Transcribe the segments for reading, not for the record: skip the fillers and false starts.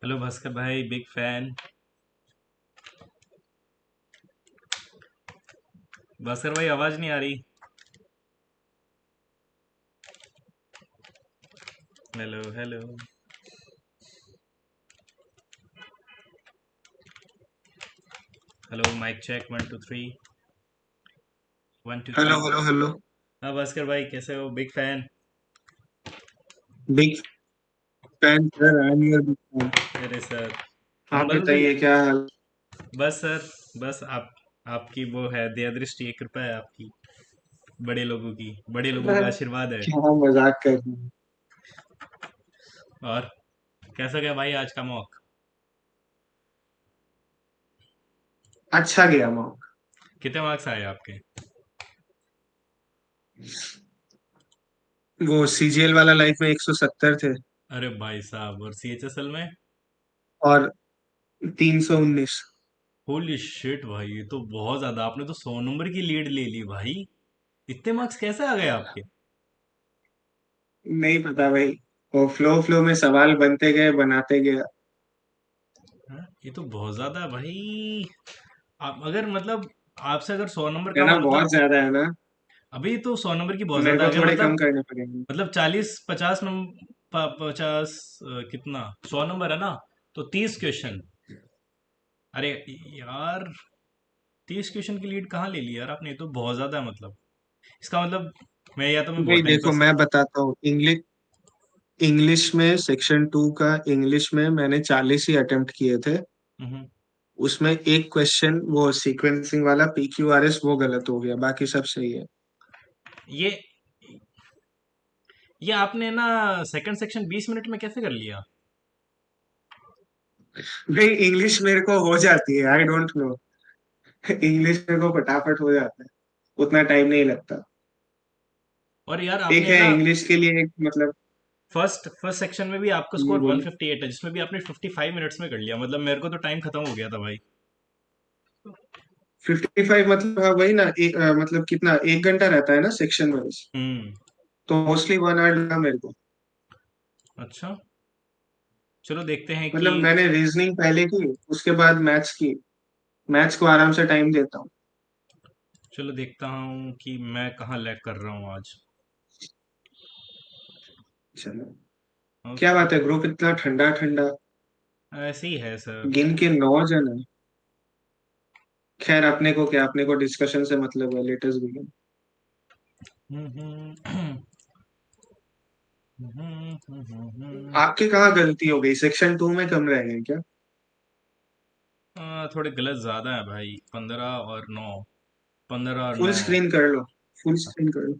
Hello Bhaskar भाई, big fan. Bhaskar भाई, आवाज नहीं आ रही। Hello hello. Hello, mike check 1 2 3। 1 2 3। Hello hello hello. हाँ भास्कर भाई, कैसे हो? Big fan. Big fan sir, I am your big fan. अरे सर। आप नंबर भी। बताइए क्या हाल। बस सर। बस आपकी वो है दया दृष्टि, एक कृपा है आपकी। बड़े लोगों की, बड़े लोगों का आशीर्वाद है। क्या मजाक कर रहे हैं। और कैसा गया भाई आज का मॉक? अच्छा गया मॉक। कितने मार्क्स आए आपके? वो सीजीएल वाला लाइफ में 170 थे। अरे भाई साहब, और सीएचएसएल में? और 319। होली शिट भाई, ये तो बहुत ज्यादा। आपने तो 100 नंबर की लीड ले ली भाई। इतने मार्क्स कैसे आ गए आपके? नहीं पता भाई, वो फ्लो फ्लो में सवाल बनते गए बनाते गए। हाँ, ये तो बहुत ज्यादा है भाई। आप अगर मतलब आपसे अगर 100 नंबर है कम ना, है मतलब। बहुत ज्यादा है ना। अभी तो 100 नंबर की बहुत मेरे ज्यादा है को अगर थोड़े मतलब। कम करने पड़ेंगे। मतलब 40 50 नंबर, 50 कितना 100 नंबर है ना? तो 30 क्वेश्चन। अरे यार, 30 क्वेश्चन की लीड कहाँ ले ली यार आपने? ये तो बहुत ज्यादा है मतलब। इसका मतलब मैं या तो मैं भाई बहुत टाइम देखो, पास। मैं बताता हूँ। इंग्लिश इंग्लिश में सेक्शन 2 का इंग्लिश में मैंने 40 ही अटेम्प्ट किए थे। हम्म। उसमें एक क्वेश्चन वो सीक्वेंसिंग वाला PQRS वो गलत हो गया, बाकी सब सही है। ये ये आपने ना सेकंड सेक्शन 20 मिनट में कैसे कर लिया? भाई इंग्लिश मेरे को हो जाती है, आई डोंट नो। इंग्लिश मेरे को फटाफट हो जाता है, उतना टाइम नहीं लगता। और यार एक आपने है ना इंग्लिश के लिए एक मतलब। फर्स्ट सेक्शन में भी आपका ये स्कोर बोलिए। 158 है, जिसमें भी आपने 55 मिनट्स में कर लिया। मतलब मेरे को तो टाइम खत्म हो गया था भाई। 55 मतलब, हाँ वही ना। मतलब कितना, 1 घंटा रहता है ना सेक्शन वाइज। हम्म। तो मोस्टली 1 आवर लगा मेरे को। अच्छा। चलो देखते हैं कि। मतलब मैंने रीजनिंग पहले की, उसके बाद मैथ्स की। मैथ्स को आराम से टाइम देता हूँ। चलो देखता हूँ कि मैं कहाँ लैग कर रहा हूँ आज। चलो। क्या ओके। बात है, ग्रुप इतना ठंडा ठंडा। ऐसे ही है सर। गिन के 9 जन है। खैर अपने को क्या, अपने को डिस्कशन से मतलब है, लेटेस्ट बिगिन। हम्म। आपके कहाँ गलती हो गई, सेक्शन 2 में कम रह गए क्या? थोड़े गलत ज्यादा है भाई, 15 और 9। 15 और 9। फुल स्क्रीन कर लो, फुल स्क्रीन कर लो।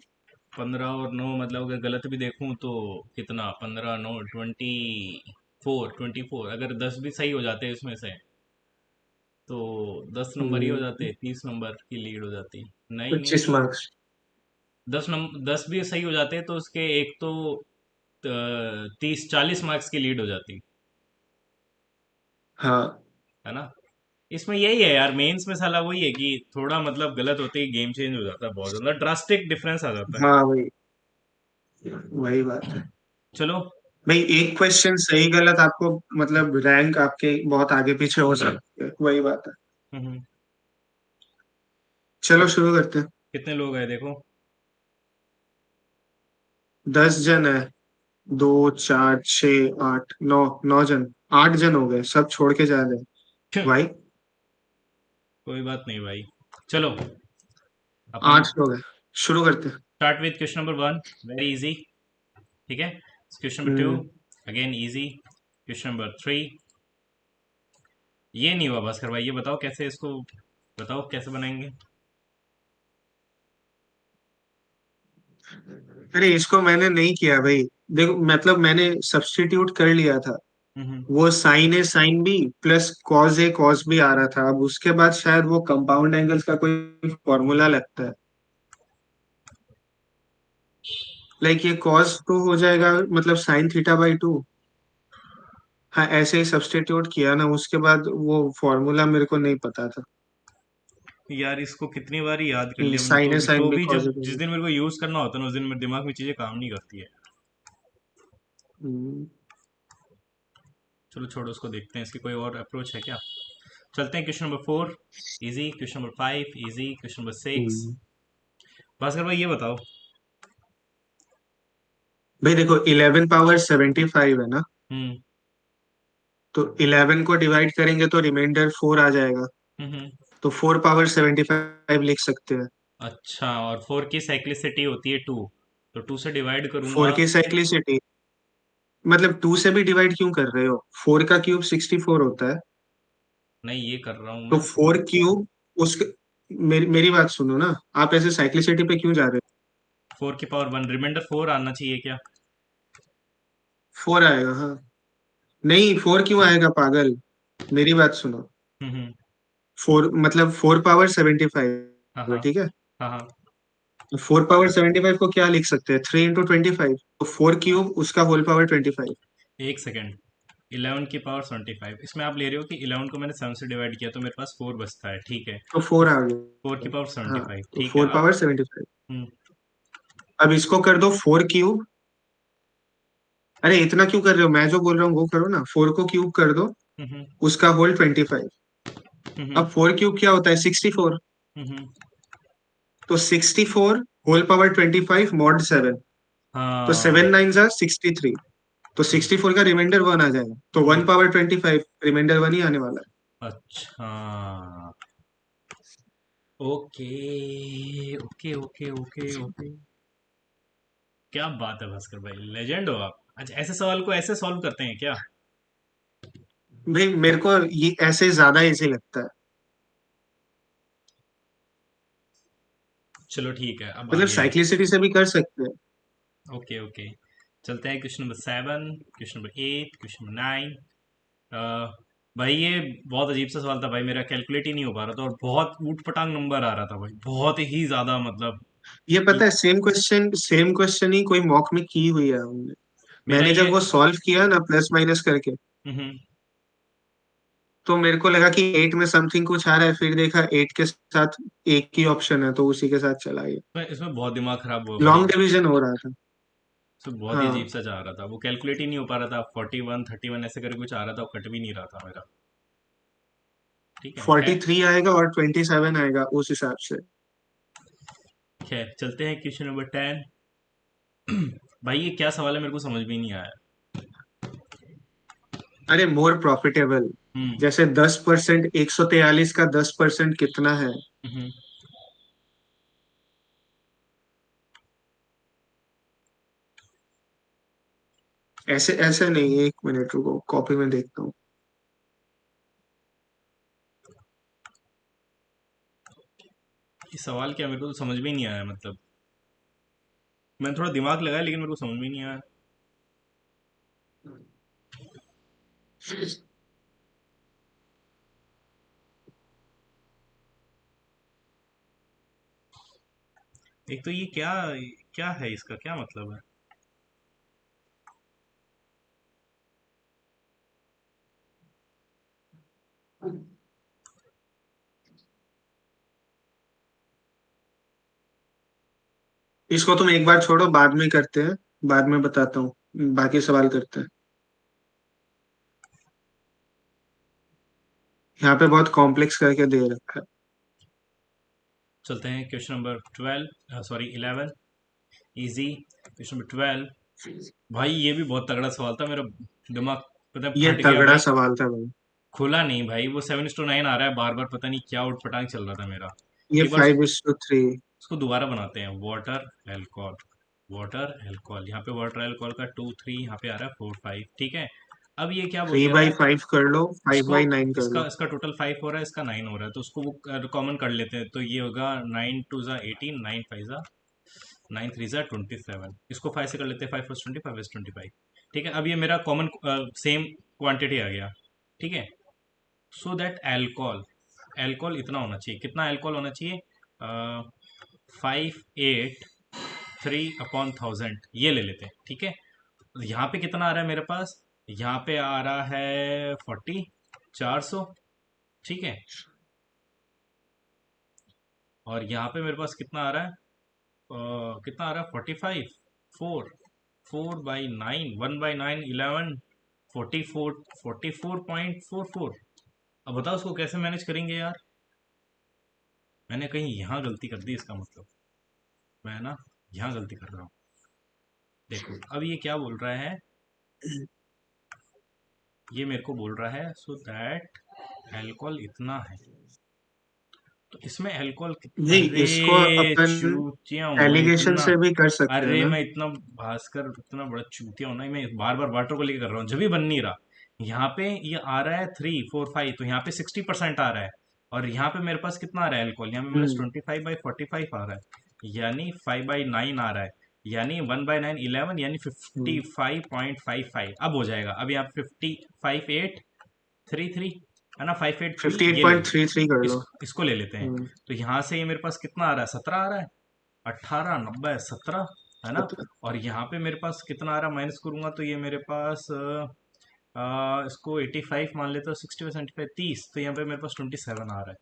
15 और 9 मतलब अगर गलत भी देखूं तो कितना, 15 9 24 अगर 10 भी सही हो जाते इसमें से, तो 10 नंबर ही हो हम्म, जाते, 30 नंबर की लीड हो जाती। नहीं 25 नहीं। मार्क्स। 10 भी सही हो जाते तो उसके एक तो 30 40 मार्क्स की लीड हो जाती। हाँ है ना? इसमें यही है यार, मेंस में साला वही है कि थोड़ा मतलब गलत होते ही गेम चेंज हो जाता है, बहुत ज्यादा ड्रास्टिक डिफरेंस आ जाता है। हाँ, वही वही बात है। चलो। भाई एक क्वेश्चन सही गलत आपको मतलब रैंक आपके बहुत आगे पीछे हो सकती है, वही बात है। हम्म। चलो कित, शुरू करते हैं। कितने लोग हैं देखो? 10 जन है। 2 4 6 8 9, 9 जन। 8 जन हो गए, सब छोड़ के जा रहे हैं भाई। कोई बात नहीं भाई। चलो। अपन 8 लोग हैं। शुरू करते हैं। Start with question number 1। Very easy. ठीक है। Question number 2। हम्म, अगेन इजी। Question number 3। ये नहीं हुआ भास्कर भाई, ये बताओ कैसे इसको। बताओ कैसे बनाएंगे। अरे इसको मैंने नहीं किया भाई। देखो मतलब मैंने सब्स्टिट्यूट कर लिया था। हम्म। वो sign A sine B plus cos A cos B आ रहा था। अब उसके बाद शायद वो कंपाउंड एंगल्स का कोई फॉर्मूला लगता है। लाइक ये कॉस टू हो जाएगा, मतलब साइन थीटा बाई 2। हाँ ऐसे ही सब्स्टिट्यूट किया ना, उसके बाद वो फॉर्मूला मेरे को नहीं पता था। यार इसको कितनी बार ही याद कर लिया मैंने, साइन ए साइन तो बी भी कॉस जब जिस ए। दिन मेरे को यूज करना होता है ना, उस दिन मेरे दिमाग में चीजें काम नहीं करती है। चलो छोड़ो उसको, देखते हैं इसकी कोई और अप्रोच है क्या। चलते हैं question number 4 easy, question number 5 easy, question number 6। हम्म। भास्कर भाई ये बताओ। भाई देखो 11 पावर 75 है ना, हम्म तो 11 को डिवाइड करेंगे तो रिमाइंडर 4 आ जाएगा। हम्म। तो 4 पावर 75 लिख सकते हैं। अच्छा, और 4 की साइक्लिसिटी होती है 2, तो 2 से डिवाइड फोर करूंगा। की साइक्लिसिटी मतलब 2 से भी डिवाइड क्यों कर रहे हो? 4 का क्यूब 64 होता है। नहीं, ये कर रहा हूँ तो मैं। 4 क्यूब उसके, मेरी बात सुनो ना। आप ऐसे साइक्लिसिटी पे क्यों जा रहे 4 की पावर 1, रिमाइंडर 4 आना चाहिए क्या? हो? 4 आएगा, हाँ। नहीं, 4 क्यों आएगा पागल? मेरी बात सुनो। हम्म। 4 मतलब 4 पावर 75 हाँ है, हाँ ठीक है। हाँ हाँ। तो 4 पावर 75 को क्या लिख सकते हैं? 3 इंटू 25। तो 4 क्यूब उसका होल पावर 25। एक सेकेंड, 11 की पावर 75, इसमें आप ले रहे हो कि 11 को मैंने 7 से डिवाइड किया तो मेरे पास 4 बचता है, ठीक है। तो तो 4 आ 4 की गया। पावर हाँ, 75, तो ठीक है फोर अब। पावर 75 हम्म अब इसको कर दो 4 क्यूब। अरे इतना क्यों कर रहे हो? मैं जो बोल रहा हूँ वो करो ना। 4 को क्यूब कर दो, हम्म उसका होल 25। हम्म अब 4 क्यूब क्या होता है? 64। हम्म। तो 64 होल पावर 25 mod 7। तो हाँ। 7 9 जा 63। तो हम्म 64 का रिमाइंडर 1 आ जाएगा, तो हम्म। 1 पावर 25 रिमाइंडर 1 ही आने वाला अच्छा, okay okay okay okay okay. क्या बात है भास्कर भाई, लेजेंड हो आप। अच्छा, ऐसे सवाल को ऐसे सॉल्व करते हैं क्या? है। भाई मेरे को ये ऐसे ज्यादा इजी लगता है। चलो ठीक है, अब मतलब आगे है। साइक्लिसिटी से भी कर सकते हैं। Okay okay. चलते हैं question number 7, question number 8, question number 9। भाई ये बहुत अजीब सा सवाल था भाई, मेरा कैलकुलेट ही नहीं हो पा रहा था और बहुत ऊट पटांग नंबर आ रहा था भाई, बहुत ही ज्यादा मतलब। ये पता कि है, सेम क्वेश्चन ही कोई मॉक में की हुई है हमने। मेरा मैंने ये। जब वो सॉल्व किया ना प्लस माइनस करके, हम्म। तो मेरे को लगा कि 8 में समथिंग कुछ आ रहा है, फिर देखा 8 के साथ एक ही ऑप्शन है, तो उसी के साथ चला गया। इसमें बहुत दिमाग खराब हुआ भाई। लॉन्ग डिवीजन हो रहा था। इसमें बहुत ही अजीब हाँ, सा जा रहा था, वो कैलकुलेट ही नहीं हो पा रहा था, 41 31 ऐसे करके कुछ आ रहा था, वो कट भी नहीं रहा था मेरा। ठीक है, खैर। 43 आएगा और 27 आएगा उस हिसाब से। खैर चलते हैं क्वेश्चन नंबर 10। भाई ये क्या सवाल है, मेरे को समझ भी नहीं आया। अरे मोर प्रॉफिटेबल। हम्म जैसे 10%, 143 का 10% कितना है? हम्म। ऐसे ऐसे नहीं, 1 मिनट रुको, कॉपी में देखता हूँ। ये सवाल क्या, मेरे को तो समझ में ही नहीं आया मतलब। मैंने थोड़ा दिमाग लगाया लेकिन मेरे को समझ में नहीं आया। एक तो ये क्या, क्या है इसका क्या मतलब है? इसको तुम एक बार छोड़ो, बाद में करते हैं। बाद में बताता हूँ, बाकी सवाल करते हैं। यहाँ पे बहुत कॉम्प्लेक्स करके दे रखा है। चलते हैं question number 12, sorry 11, easy, question number 12। भाई ये भी बहुत तगड़ा सवाल था, मेरा दिमाग पता है ये फट गया तगड़ा भाई। सवाल था भाई। खुला नहीं भाई, वो 7:9 आ रहा है बार बार, पता नहीं क्या उठपटांग चल रहा था मेरा। ये एक बार 5:3। उसको दोबारा बनाते हैं। वाटर एल्कोहल, वाटर एल्कोहल, यहाँ पे वाटर एल्कोहल का 2 3, यहाँ पे आ रहा है 4 5, ठीक है। अब ये क्या बोल थ्री दे रहा बाई है। फाइव कर लो, फाइव इसको, बाई नाइन कर इसका लो। इसका टोटल 5 हो रहा है, इसका 9 हो रहा है, तो उसको वो कॉमन कर लेते हैं, तो ये होगा 9 2 ज़ा 18, 9 5 ज़ा 9 3 ज़ा 27। इसको 5 से कर लेते हैं, 5 + 20 5 + 25। ठीक है, अब ये मेरा कॉमन सेम क्वांटिटी आ गया। ठीक है, सो दैट एल्कोहल, एल्कोहल इतना होना चाहिए, कितना एल्कोहल होना चाहिए? 583/1000, ये ले लेते हैं, ठीक है। यहाँ पे कितना आ रहा है मेरे पास? यहाँ पे आ रहा है 400, ठीक है। और यहाँ पे मेरे पास कितना आ रहा है? कितना आ रहा है? 45। 4, 4/9, 1/9 11, 44.44। अब बताओ उसको कैसे मैनेज करेंगे यार। मैंने कहीं यहाँ गलती कर दी, इसका मतलब मैं ना यहाँ गलती कर रहा हूँ। देखो अब ये क्या बोल रहा है, ये मेरे को बोल रहा है सो दैट अल्कोहल इतना है, तो इसमें अल्कोहल जी, अरे इसको अपन चूतिया हूँ मैं एलिगेशन इतना, से भी कर सकते हैं अरे ना। मैं इतना भास्कर इतना बड़ा चूतिया हूँ ना, मैं बार बार वाटर को लेकर कर रहा हूँ जब भी बन नहीं रहा। यहाँ पे ये आ रहा है 3 4 5, तो यहाँ पे 60% आ रहा है, और यहाँ पे मेरे पास कितना आ रहा है अल्कोहल, यहाँ पे मेरे पास हम्म 25/45 आ रहा है, यानी 5/9 आ रहा है, यानी 1/9 11, यानी फिफ्टी हम्म फाइव पॉइंट फाइव फाइव अब हो जाएगा। अब यहाँ 55.833 है ना, 583 ये ले लो। 58.33 कर लो। इसको ले लेते हैं। हम्म तो यहाँ से ये मेरे पास कितना आ रहा है, 17 आ रहा है, 18 90 17 है ना। पता- और यहाँ पे मेरे पास कितना आ रहा है, माइनस करूंगा तो ये मेरे पास इसको 85 मान लेता हूँ, 60/75 30, तो यहाँ पे मेरे पास 27 आ रहा है।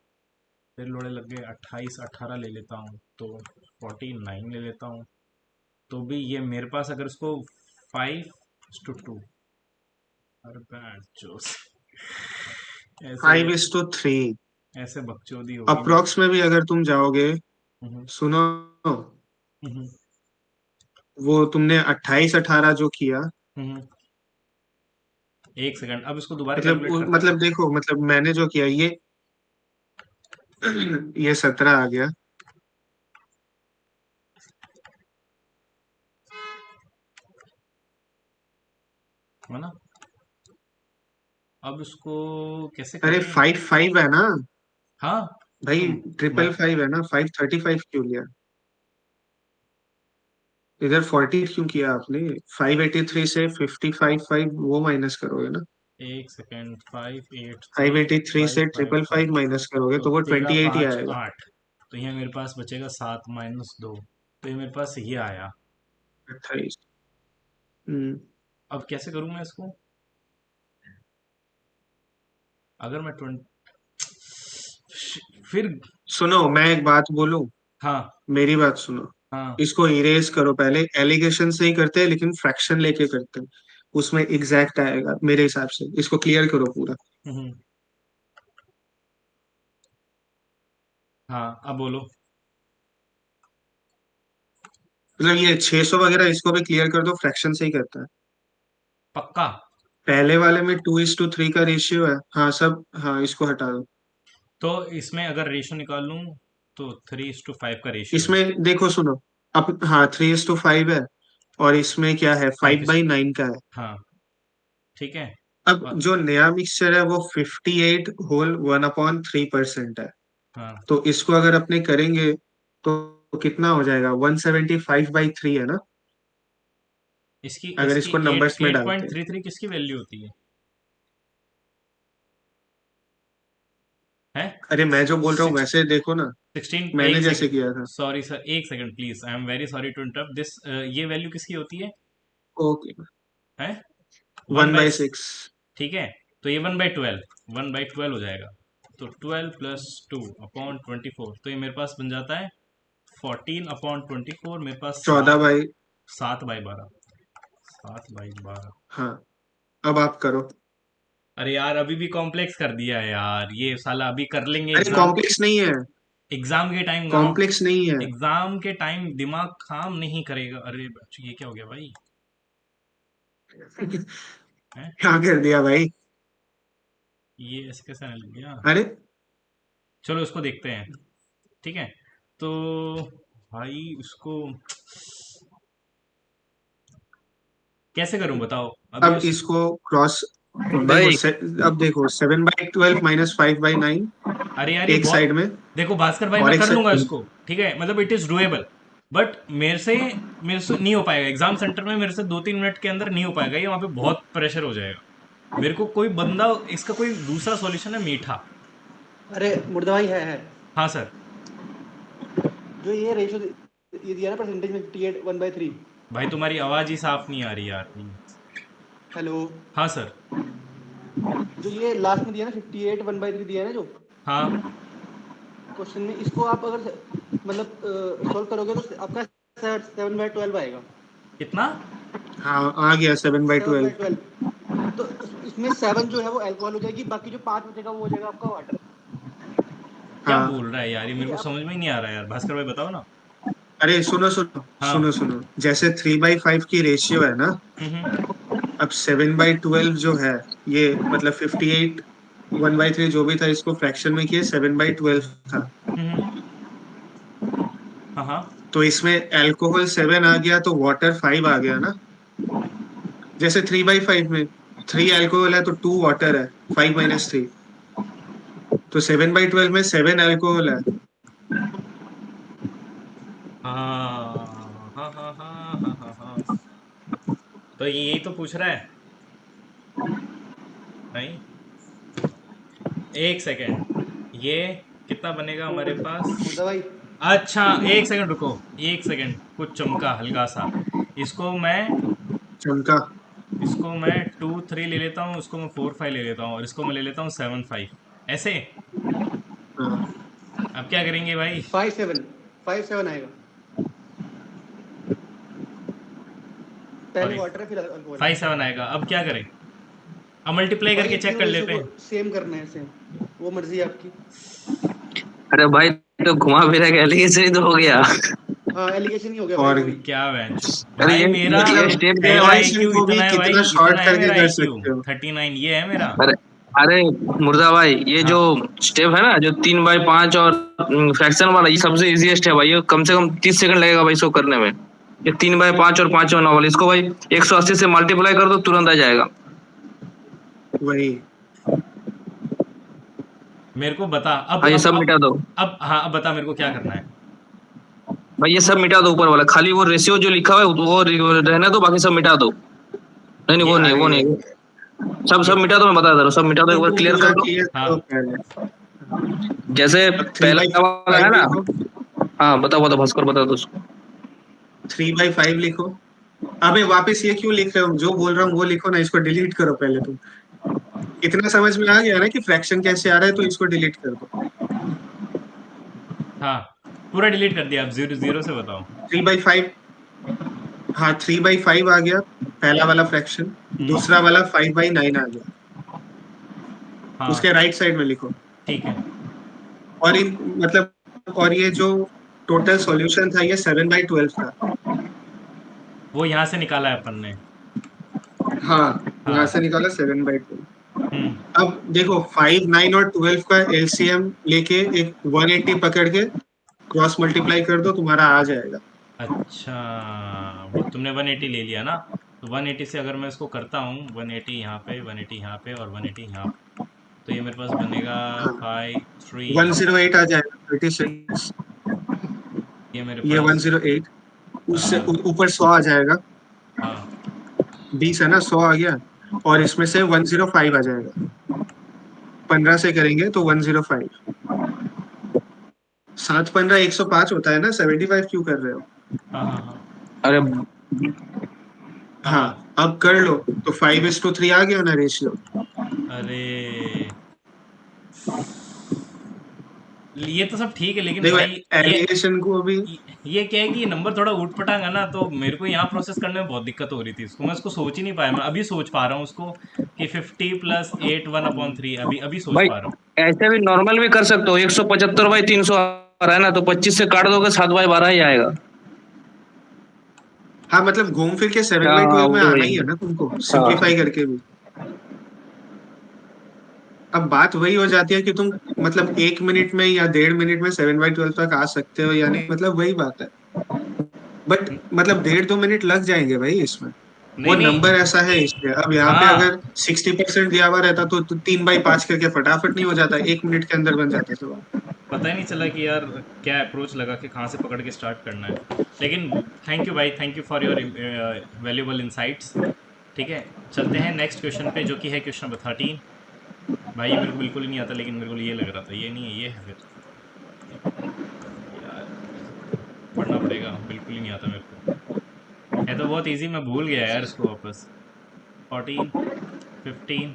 फिर लोड़े लग गए, 28 18 ले लेता हूँ तो 49 ले लेता हूँ, तो भी ये मेरे पास अगर इसको 5:2, अरे बैड जोस, ऐसे 5:3 ऐसे बकचोदी होगी नहीं। अप्रोक्स में भी अगर तुम जाओगे। हम्म, सुनो, हम्म, वो तुमने 28 18 जो किया, हम्म। एक सेकंड, अब इसको दोबारा मतलब कैलकुलेट करते हैं। मतलब देखो, मतलब मैंने जो किया ये ये 17 आ गया। है ना, अब इसको कैसे अरे करें। 5 5 है ना हाँ, तो भाई, मैं 555 है ना, 535 क्यों लिया? इधर 40 क्यों किया आपने? 583 से 55 वो माइनस करोगे ना। एक सेकंड, 583 583 फाइव से five triple five five minus करोगे तो तो वो 28 ही 13 5 आएगा। 8, तो यहाँ मेरे पास बचेगा 7 - 2, तो ये मेरे पास ये आया। 28। हम्म अब कैसे करूँ मैं इसको, अगर मैं 20 फिर। सुनो, मैं एक बात बोलूं, हाँ, मेरी बात सुनो। हाँ। इसको इरेज करो, पहले एलिगेशन से ही करते हैं लेकिन फ्रैक्शन लेके करते हैं, उसमें एग्जैक्ट आएगा मेरे हिसाब से। इसको क्लियर करो पूरा। हम्म, हाँ अब बोलो। मतलब ये 600 वगैरह इसको भी क्लियर कर दो, फ्रैक्शन से ही करता है। पक्का। पहले वाले में 2:3 का रेशियो है, हाँ सब, हाँ इसको हटा दो। तो इसमें अगर रेशो निकाल लूँ तो 3:5 का रेशियो है। इसमें देखो सुनो, अब हाँ 3:5 है, और इसमें क्या है, फाइव 5/9 का है। हाँ, ठीक है। अब और जो नया मिक्सचर है वो 58 होल 1/3% है। हाँ, तो इसको अगर अपने करेंगे तो कितना हो जाएगा, 175/3 है ना, इसकी अगर इसकी इसको एट नंबर्स में एट डालते पॉइंट हैं। थ्री थ्री किसकी वैल्यू होती है? अरे मैं जो बोल रहा हूँ सिक्स वैसे देखो ना, 16, मैंने एक जैसे सेकंड, किया था। सॉरी सर, एक second please, I am very sorry to interrupt this, ये वैल्यू किसकी होती ओके, है? One one by by six ठीक है, तो ये 1/12, 1/12 हो जाएगा, तो 12 + 2/24, तो ये मेरे पास बन जाता है 14/24, मेरे पास 14 बाई। 7/12, 7/12। हाँ, अब आप करो। अरे यार अभी भी कॉम्प्लेक्स कर दिया है यार, ये साला अभी कर लेंगे अरे एग्जाम, कॉम्प्लेक्स नहीं है, एग्जाम के टाइम गाँव, कॉम्प्लेक्स नहीं है। एग्जाम के टाइम दिमाग काम नहीं करेगा। अरे बच्चों, ये क्या हो गया भाई, है क्या कर दिया भाई? ये ऐसे कैसे आने लग गया। अरे चलो इसको देखते हैं, ठीक है। तो भाई उसको कैसे करूं बताओ अभी अब इसको क्रॉस, देखो भाई अब देखो 7/12 माइनस 5/9 अरे यार ये एक बहुत, साइड में, देखो भास्कर भाई और मैं एक कर लूंगा साइड। इसको, ठीक है, मतलब इट इज डूएबल, बट मेरे से नहीं हो पाएगा एग्जाम सेंटर में, मेरे से 2 3 मिनट के अंदर नहीं हो पाएगा, ये वहां पे बहुत प्रेशर हो जाएगा। मेरे को कोई बंदा, इसका कोई दूसरा सॉल्यूशन है मीठा। अरे मुर्दा भाई है हाँ सर। जो ये रेशो ये दिया ना परसेंटेज में 58 1/3। भाई तुम्हारी आवाज ही साफ नहीं आ रही यार प्लीज। हेलो, हाँ सर। जो ये लास्ट में दिया ना 58 1/3 दिया है ना जो हाँ, क्वेश्चन में, इसको आप अगर मतलब सॉल्व करोगे तो आपका 7/12 आएगा। कितना? हाँ आ गया 7/12। 7/12 तो इसमें 7 जो है वो अल्कोहल हो जाएगी, बाकी जो 5 बचेगा वो हो जाएगा आपका वाटर। क्या हाँ। बोल रहा है यार, ये ठीक मेरे है को अब। समझ में ही नहीं आ रहा यार, भास्कर भाई बताओ ना। अरे सुनो सुनो सुनो हाँ। सुनो, जैसे 3/5 की रेशियो है ना, हम्म। अब 7/12 जो है, ये मतलब 58 1/3 जो भी था, इसको फ्रैक्शन में किए 7/12 था। हम्म। हाँ हाँ। तो इसमें अल्कोहल 7 आ गया तो वाटर 5 आ गया ना। जैसे 3/5 में 3 अल्कोहल है तो 2 वाटर है, 5 - 3, तो 7/12 में 7 अल्कोहल है। हाँ हाँ हाँ हाँ हाँ हाँ हाँ। तो ये यही तो पूछ रहा है। नहीं, एक सेकेंड, ये कितना बनेगा हमारे पास? मुर्दा भाई। अच्छा, एक सेकंड रुको, एक सेकंड, कुछ चमका हल्का सा। इसको मैं चमका। इसको मैं 2 3 ले लेता हूँ, उसको मैं 4 5 ले लेता हूँ, और इसको मैं ले लेता हूँ 7 5, ऐसे। हाँ, अब क्या करेंगे भाई? 5 7 आएगा। पहले फाइव वाटर है फिर अल्कोहल है। 5 7 आएगा, अब क्या करें? अब मल्टीप्लाई भाई करके इन चेक तीनों कर रेशियो लेते को हैं। सेम करना है, सेम। वो मर्जी है आपकी। अरे भाई, तो घुमा फिरा के एलिगेशन ही तो हो गया। हाँ एलिगेशन ही हो गया भाई और वही। क्या बेंच। अरे भाई ये मेरा ये मतलब स्टेप जो है मेरा भाई। एलिगेशन आईक्यू को भी इतना है कितना भाई, शॉर्ट इतना है करके मेरा कर आईक्यू, सकते हो। 39 ये है मेरा। अरे अरे मुर्दा भाई, ये जो हाँ। स्टेप है ना, जो 3/5 और फ्रैक्शन वाला, ये सबसे इजीएस्ट है भाई। ये कम से कम 30 सेकंड लगेगा भाई इसको करने में। ये 3/5 और 5 वाला, इसको भाई 180 से मल्टीप्लाई कर दो, तुरंत आ जाएगा। वही। मेरे को बता अब हाँ, ये अब सब अब मिटा दो। अब हाँ, अब बता मेरे को क्या करना है। भाई ये सब मिटा दो, ऊपर वाला खाली वो रेशियो जो लिखा हुआ है वो रहने दो, बाकी सब मिटा दो। नहीं नहीं, वो ये नहीं, वो अरे नहीं। सब सब ये मिटा दो, मैं बता दे रहा हूँ, सब मिटा दो, एक बार तुम क्लियर पूरा कर दो। क्लियर करो हाँ। पहले। जैसे अब थ्री बाई पहला वाला है फाइव ना। लिखो। हाँ बताओ बताओ भास्कर, बता दो उसको। 3/5 लिखो। अबे वापस ये क्यों लिख रहे हो? जो बोल रहा हूँ वो लिखो ना, इसको डिलीट करो पहले तुम। इतना समझ में आ गया ना कि फ्रैक्शन कैसे आ रहा है, तो इसको डिलीट कर दो। हाँ, पूरा डिलीट कर दिया, अब जीरो जीरो से बताओ। 3/5। हाँ, 3/5 आ गया पहला वाला फ्रैक्शन। हम्म। दूसरा वाला 5/9 आ गया। उसके हाँ। राइट साइड में लिखो। ठीक है। और इन मतलब, और ये जो टोटल सॉल्यूशन था ये 7/12 था। वो यहाँ से निकाला है अपन ने। हाँ, यहाँ हाँ। से निकाला 7/12। हम्म। अब देखो, 5 9 और 12 का एलसीएम लेके एक 180 पकड़ के क्रॉस मल्टीप्लाई कर दो, तुम्हारा आ जाएगा। अच्छा, वो तुमने 180 ले लिया ना, तो 180 से अगर मैं इसको करता हूँ, 180 यहाँ पे, 180 यहाँ पे और 180 यहाँ पे, तो ये मेरे पास बनेगा हाँ, 5 3। 108 आ जाएगा, 36। ये मेरे ये पास 108। उससे आ, ऊपर 100 आ जाएगा। हाँ 20 है ना, 100 आ गया। और इसमें से 105 आ जाएगा। 15 से करेंगे तो 105। 7 15 105 होता है ना, 75 क्यों कर रहे हो? हाँ हाँ हाँ अरे हाँ हाँ, हाँ। अब कर लो तो 5:3 आ गया ना रेशियो। अरे ये तो सब ठीक है, लेकिन देखो, भाई एलिगेशन को भी। ये क्या है कि ये नंबर थोड़ा ऊट पटांग है ना, तो मेरे को यहाँ प्रोसेस करने में बहुत दिक्कत हो रही थी इसको, मैं इसको सोच ही नहीं पाया, मैं अभी सोच पा रहा हूँ उसको कि 50 + 8 1/3, अभी अभी सोच भाई, पा रहा हूँ। ऐसे भी नॉर्मल भी कर सकते हो। 175/300 आ रहा है ना, तो 25 से काट दोगे, 7/12 ही आएगा। हाँ, मतलब घूम फिर के सेवन हाँ बाई हाँ, ट्वेल्व में वही आना वही। ही है ना तुमको, हाँ सिंप्लीफाई करके भी। अब बात वही हो जाती है कि तुम मतलब 1 मिनट में या 1.5 मिनट में 7/12 तक आ सकते हो, यानी मतलब वही बात है। बट मतलब 1.5 2 मिनट लग जाएंगे भाई इसमें। वो नहीं नहीं। नंबर ऐसा है इसलिए। अब यहाँ पे हाँ, अगर 60% दिया हुआ रहता तो 3/5 करके फटाफट नहीं हो जाता, 1 मिनट के अंदर बन जाता सवाल। पता ही नहीं चला कि यार क्या अप्रोच लगा के कहाँ से पकड़ के स्टार्ट करना है, लेकिन थैंक यू भाई, thank you for your valuable insights. ठीक है, चलते हैं नेक्स्ट क्वेश्चन पे, जो कि है क्वेश्चन नंबर 13। भाई ये मेरे को बिल्कुल ही नहीं आता, लेकिन मेरे को ये लग रहा था ये नहीं है, ये है फिर यार, पढ़ना पड़ेगा, बिल्कुल ही नहीं आता मेरे को। है तो बहुत इजी, मैं भूल गया यार इसको वापस। 14 15।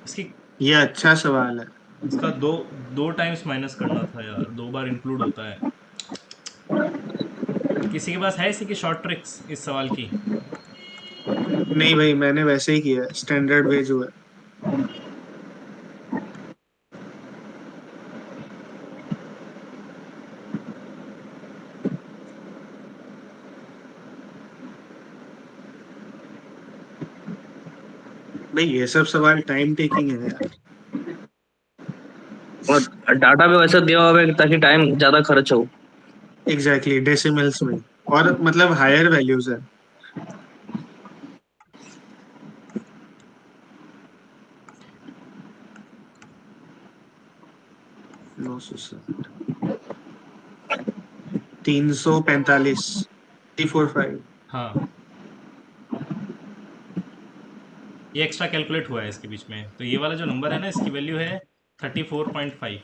इसकी ये अच्छा सवाल है। इसका दो 2 टाइम्स माइनस करना था यार, 2 बार इंक्लूड होता है। किसी के पास है इसी की शॉर्ट ट्रिक्स इस सवाल की? नहीं भाई, मैंने वैसे ही किया है, स्टैंडर्ड वे जो है। भाई ये सब सवाल टाइम टेकिंग है यार। और डाटा भी वैसा दिया हुआ है ताकि टाइम ज्यादा खर्च हो। एग्जैक्टली, डेसिमल्स में, और मतलब हायर वैल्यूज है। नौ सौ 345, 345। हाँ, ये एक्स्ट्रा कैलकुलेट हुआ है इसके बीच में, तो ये वाला जो नंबर है ना, इसकी वैल्यू है 34.5।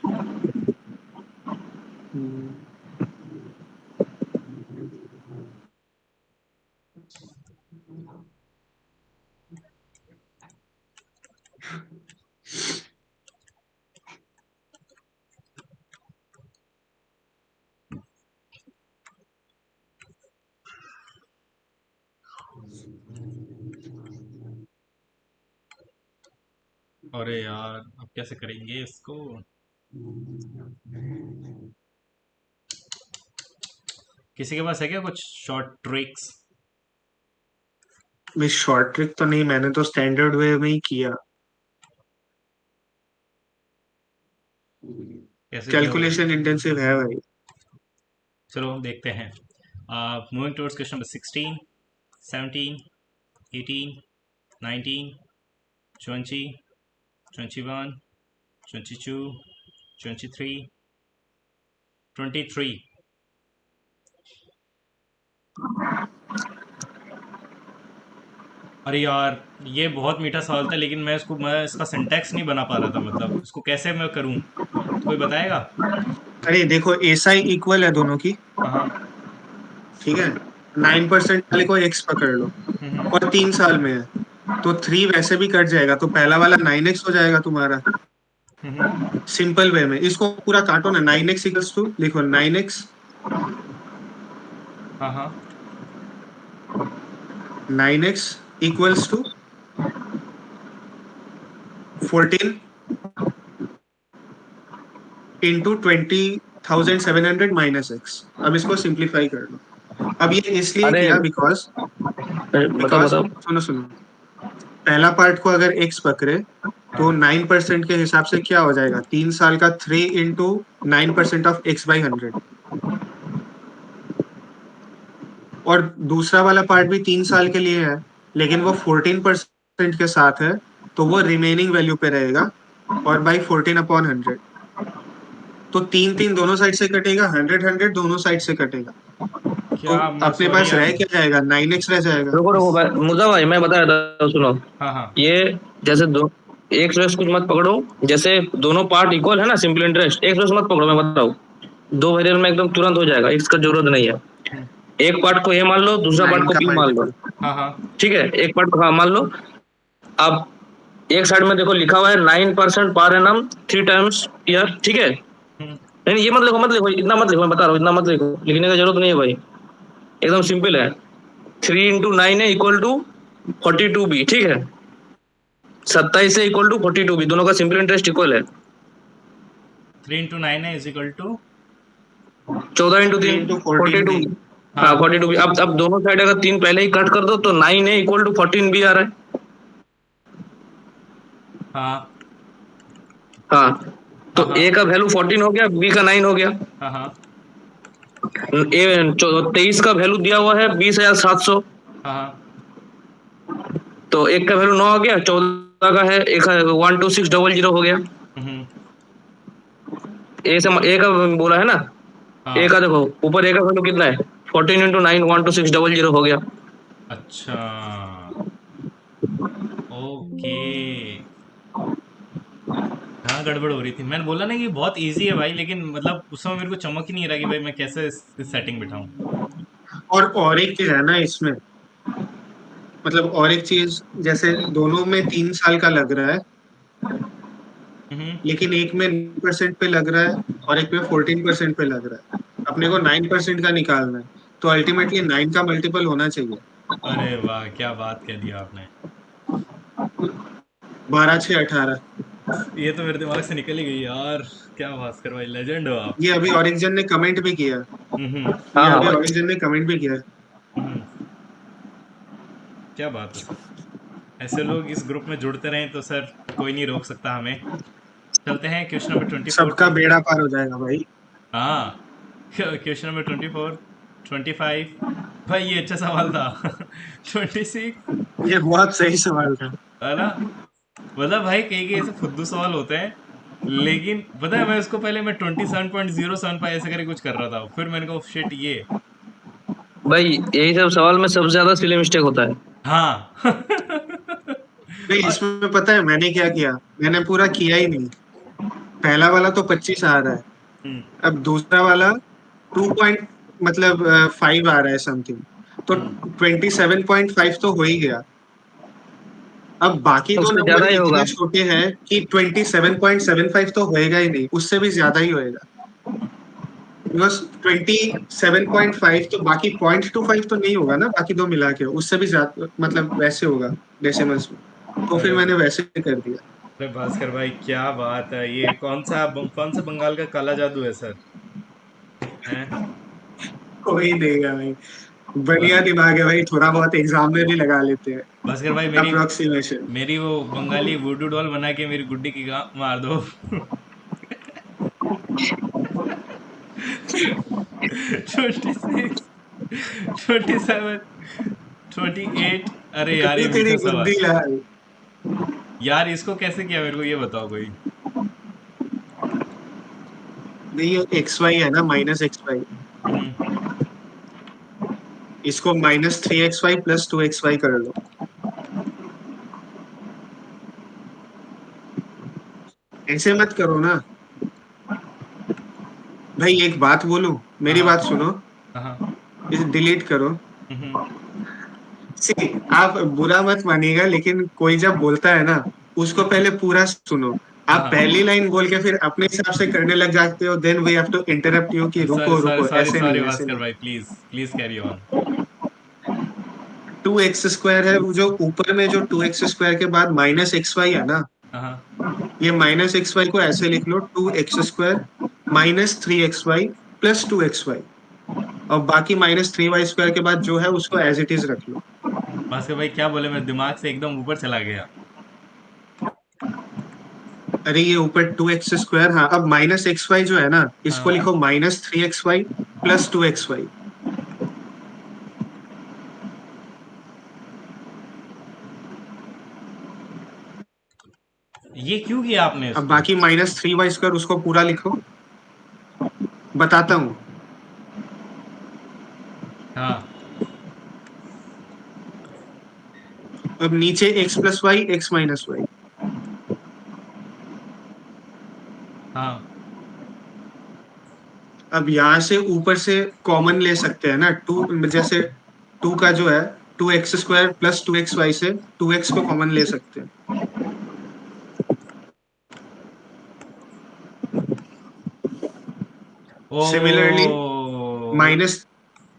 अरे यार, अब कैसे करेंगे इसको? किसी के पास है क्या कुछ शॉर्ट ट्रिक्स? भाई शॉर्ट ट्रिक तो नहीं, मैंने तो स्टैंडर्ड वे में ही किया। कैसे किया होगा? कैलकुलेशन इंटेंसिव है भाई। चलो देखते हैं। Moving towards question number 16, 17, 18, 19, 20, 21, 22, 23, 23। अरे यार, ये बहुत मीठा सवाल था, लेकिन मैं इसका सिंटैक्स नहीं बना पा रहा था, मतलब इसको कैसे मैं करूं, तो कोई बताएगा? अरे देखो, एसआई इक्वल है दोनों की, हाँ हाँ। ठीक है। 9% वाले को एक्स पकड़ लो, हम्म। और 3 साल में है, तो 3 वैसे भी कट जाएगा, तो पहला वाला 9x हो जाएगा तुम्हारा। हम्म। सिंपल वे में इसको पूरा काटो ना, 9x इक्वल्स टू, लिखो 9x, हाँ हाँ। 9x equals to 14 into 20,700 minus x. अब इसको सिंप्लीफाई कर लो। अब ये इसलिए अरे किया बिकॉज, बताओ बताओ। सुनो सुनो, पहला पार्ट को अगर एक्स पकड़े तो हाँ 9% के हिसाब से क्या हो जाएगा, 3 साल का 3 इंटू 9% ऑफ एक्स बाई 100। और दूसरा वाला पार्ट भी 3 साल के लिए है, लेकिन वो 14% के साथ है, तो वो रिमेनिंग वैल्यू पे रहेगा, और बाई 14/100। तो 3 3 दोनों साइड से कटेगा, 100 100 दोनों साइड से कटेगा, तो क्या, मैं अपने सॉरी पास यार। रह क्या जाएगा, 9x रह जाएगा। रुको रुको भाई, मुर्जा भाई मैं बता देता हूँ, सुनो। हाँ हाँ। ये जैसे दो एक स्ट्रेस कुछ मत पकड़ो। जैसे दोनों पार्ट इक्वल है ना, सिंपल इंटरेस्ट, एक स्ट्रेस मत पकड़ो, मैं बताऊँ। दो वेरिएबल में एकदम तुरंत हो जाएगा, इसका जरूरत नहीं है। हम्म, एक पार्ट को ए मान लो, दूसरा पार्ट 9 को का बी मान लो। मल्टीपल। हाँ हाँ। ठीक है, एक पार्ट को हाँ मान लो। अब एक साइड में देखो लिखा हुआ है 9% पर एनम 3 टाइम्स ईयर, ठीक है। हम्म, नहीं ये मत लिखो, इतना मत लिखो, मैं बता रहा हूँ, इतना मत लिखो, लिखने का जरूरत नहीं है भाई। एकदम सिंपल है। 3 इंटू 9 है इक्वल टू 42 बी, ठीक है। 27 है इक्वल टू 42 बी, दोनों का सिंपल इंटरेस्ट इक्वल है। 3 into 9 है is equal to. 14 into 3 3 into 42 14 भी। बी। हाँ हाँ 42 बी। अब दोनों साइड अगर 3 पहले ही कट कर दो तो 9 है इक्वल टू 14 बी आ रहा है। हाँ हाँ, तो हाँ। ए हाँ का वैल्यू 14 हो गया, बी का 9 हो गया। हाँ। हाँ 23 का वैल्यू दिया हुआ है 20,700। हाँ। तो एक का वैल्यू 9 आ गया, 14 का है एक 12600 हो गया। हम्म। ए का बोला है ना। ए हाँ। का देखो ऊपर, ए का वैल्यू कितना है, 14 इंटू 9 12600 हो गया। अच्छा, ओके। हाँ, गड़बड़ हो रही थी, मैंने बोला ना कि बहुत इजी है भाई, लेकिन मतलब उस समय मेरे को चमक ही नहीं रहा कि भाई मैं कैसे इस सेटिंग बिठाऊं। और एक चीज है ना इसमें, मतलब और एक चीज, जैसे दोनों में 3 साल का लग रहा है, लेकिन एक में 9% पे लग रहा है और एक में 14% पे लग रहा है। अपने को 9% का निकालना है, तो अल्टीमेटली 9 का मल्टीपल होना चाहिए। अरे वाह, क्या बात कह दी आपने। 12 6 18। ये तो मेरे दिमाग से निकल ही गई यार। क्या भास्कर भाई, लेजेंड हो आप। ये अभी ऑरिजिन ने कमेंट भी किया। हम्म। हाँ ये हाँ अभी भाई। ऑरिजिन ने कमेंट भी किया। हम्म। क्या बात है सर। ऐसे लोग इस ग्रुप में जुड़ते रहें तो सर कोई नहीं रोक सकता हमें। चलते हैं क्वेश्चन नंबर 24 सबका बेड़ा पार हो जाएगा भाई। हाँ, क्वेश्चन नंबर 24, 25। भाई ये अच्छा सवाल था। 26। ये बहुत सही सवाल था। है ना। मतलब भाई कई कई ऐसे फुद्दू सवाल होते हैं, लेकिन पता है मैं उसको पहले मैं 27.075 ऐसे करके कुछ कर रहा था, फिर मैंने कहा शिट ये। भाई यही सब सवाल में सबसे ज्यादा सिली मिस्टेक होता है। हाँ। नहीं, और इसमें पता है मैंने क्या किया? मैंने पूरा किया ही नहीं। पहला वाला तो 25 आ रहा है। हम्म, अब दूसरा वाला 2 पॉइंट मतलब 5 आ रहा है समथिंग। तो हम्म, 27.5 तो हो ही गया। अब बाकी दो उससे नंबर ज्यादा ही होगा। इतने छोटे हैं कि 27.75 तो होएगा ही नहीं, उससे भी ज्यादा ही होएगा। बिकॉज 27.5 तो बाकी 0.25 तो नहीं होगा ना, बाकी दो मिला के उससे भी ज्यादा, मतलब वैसे होगा डेसिमल्स में। तो फिर अरे मैंने वैसे कर दिया। अरे भास्कर भाई क्या बात है, ये कौन सा बंगाल का काला जादू है सर। हैं। कोई देगा भाई। बढ़िया दिमाग है भाई, थोड़ा बहुत एग्जाम में भी लगा लेते हैं। भास्कर भाई मेरी अप्रोक्सीमेशन। मेरी वो बंगाली वुडू डॉल बना के मेरी गुड्डी की मार दो। 26, 27, 28। अरे यार ये गई तेरी मीठा सवाल। गुद्दी यार। यार इसको कैसे किया मेरे को ये बताओ कोई। नहीं, ये एक्स वाई है ना, -XY। हम्म। इसको -3XY + 2XY कर लो। ऐसे मत करो ना भाई। एक बात बोलूं, मेरी हाँ बात सुनो। हाँ। इसे डिलीट करो। हम्म। सी, आप बुरा मत मानिएगा, लेकिन कोई जब बोलता है ना, उसको पहले पूरा सुनो। आप हाँ पहली लाइन बोल के फिर अपने हिसाब से करने लग जाते हो, then we have to interrupt you कि सर रुको सर रुको, सॉरी ऐसे सॉरी नहीं, ऐसे भास्कर नहीं। भाई, please please carry on. 2x² है, वो जो ऊपर में जो 2x² के बाद -XY है ना, हाँ ये -XY को ऐसे लिख लो, 2x² -3XY + 2XY। और बाकी -3y² के बाद जो है उसको एज इट इज रख लो। भास्कर भाई क्या बोले, मेरे दिमाग से एकदम ऊपर चला गया। अरे ये ऊपर 2x², हाँ, अब -XY जो है ना, इसको हाँ, लिखो -3XY + 2XY। ये क्यों किया आपने अब इसको। बाकी -3y² उसको पूरा लिखो। बताता हूँ। हाँ अब नीचे x + y, x - y। हाँ अब यहाँ से ऊपर से कॉमन ले सकते हैं ना, टू, जैसे 2 का जो है 2x² + 2xy से 2x को कॉमन ले सकते हैं। ओ। सिमिलरली माइनस,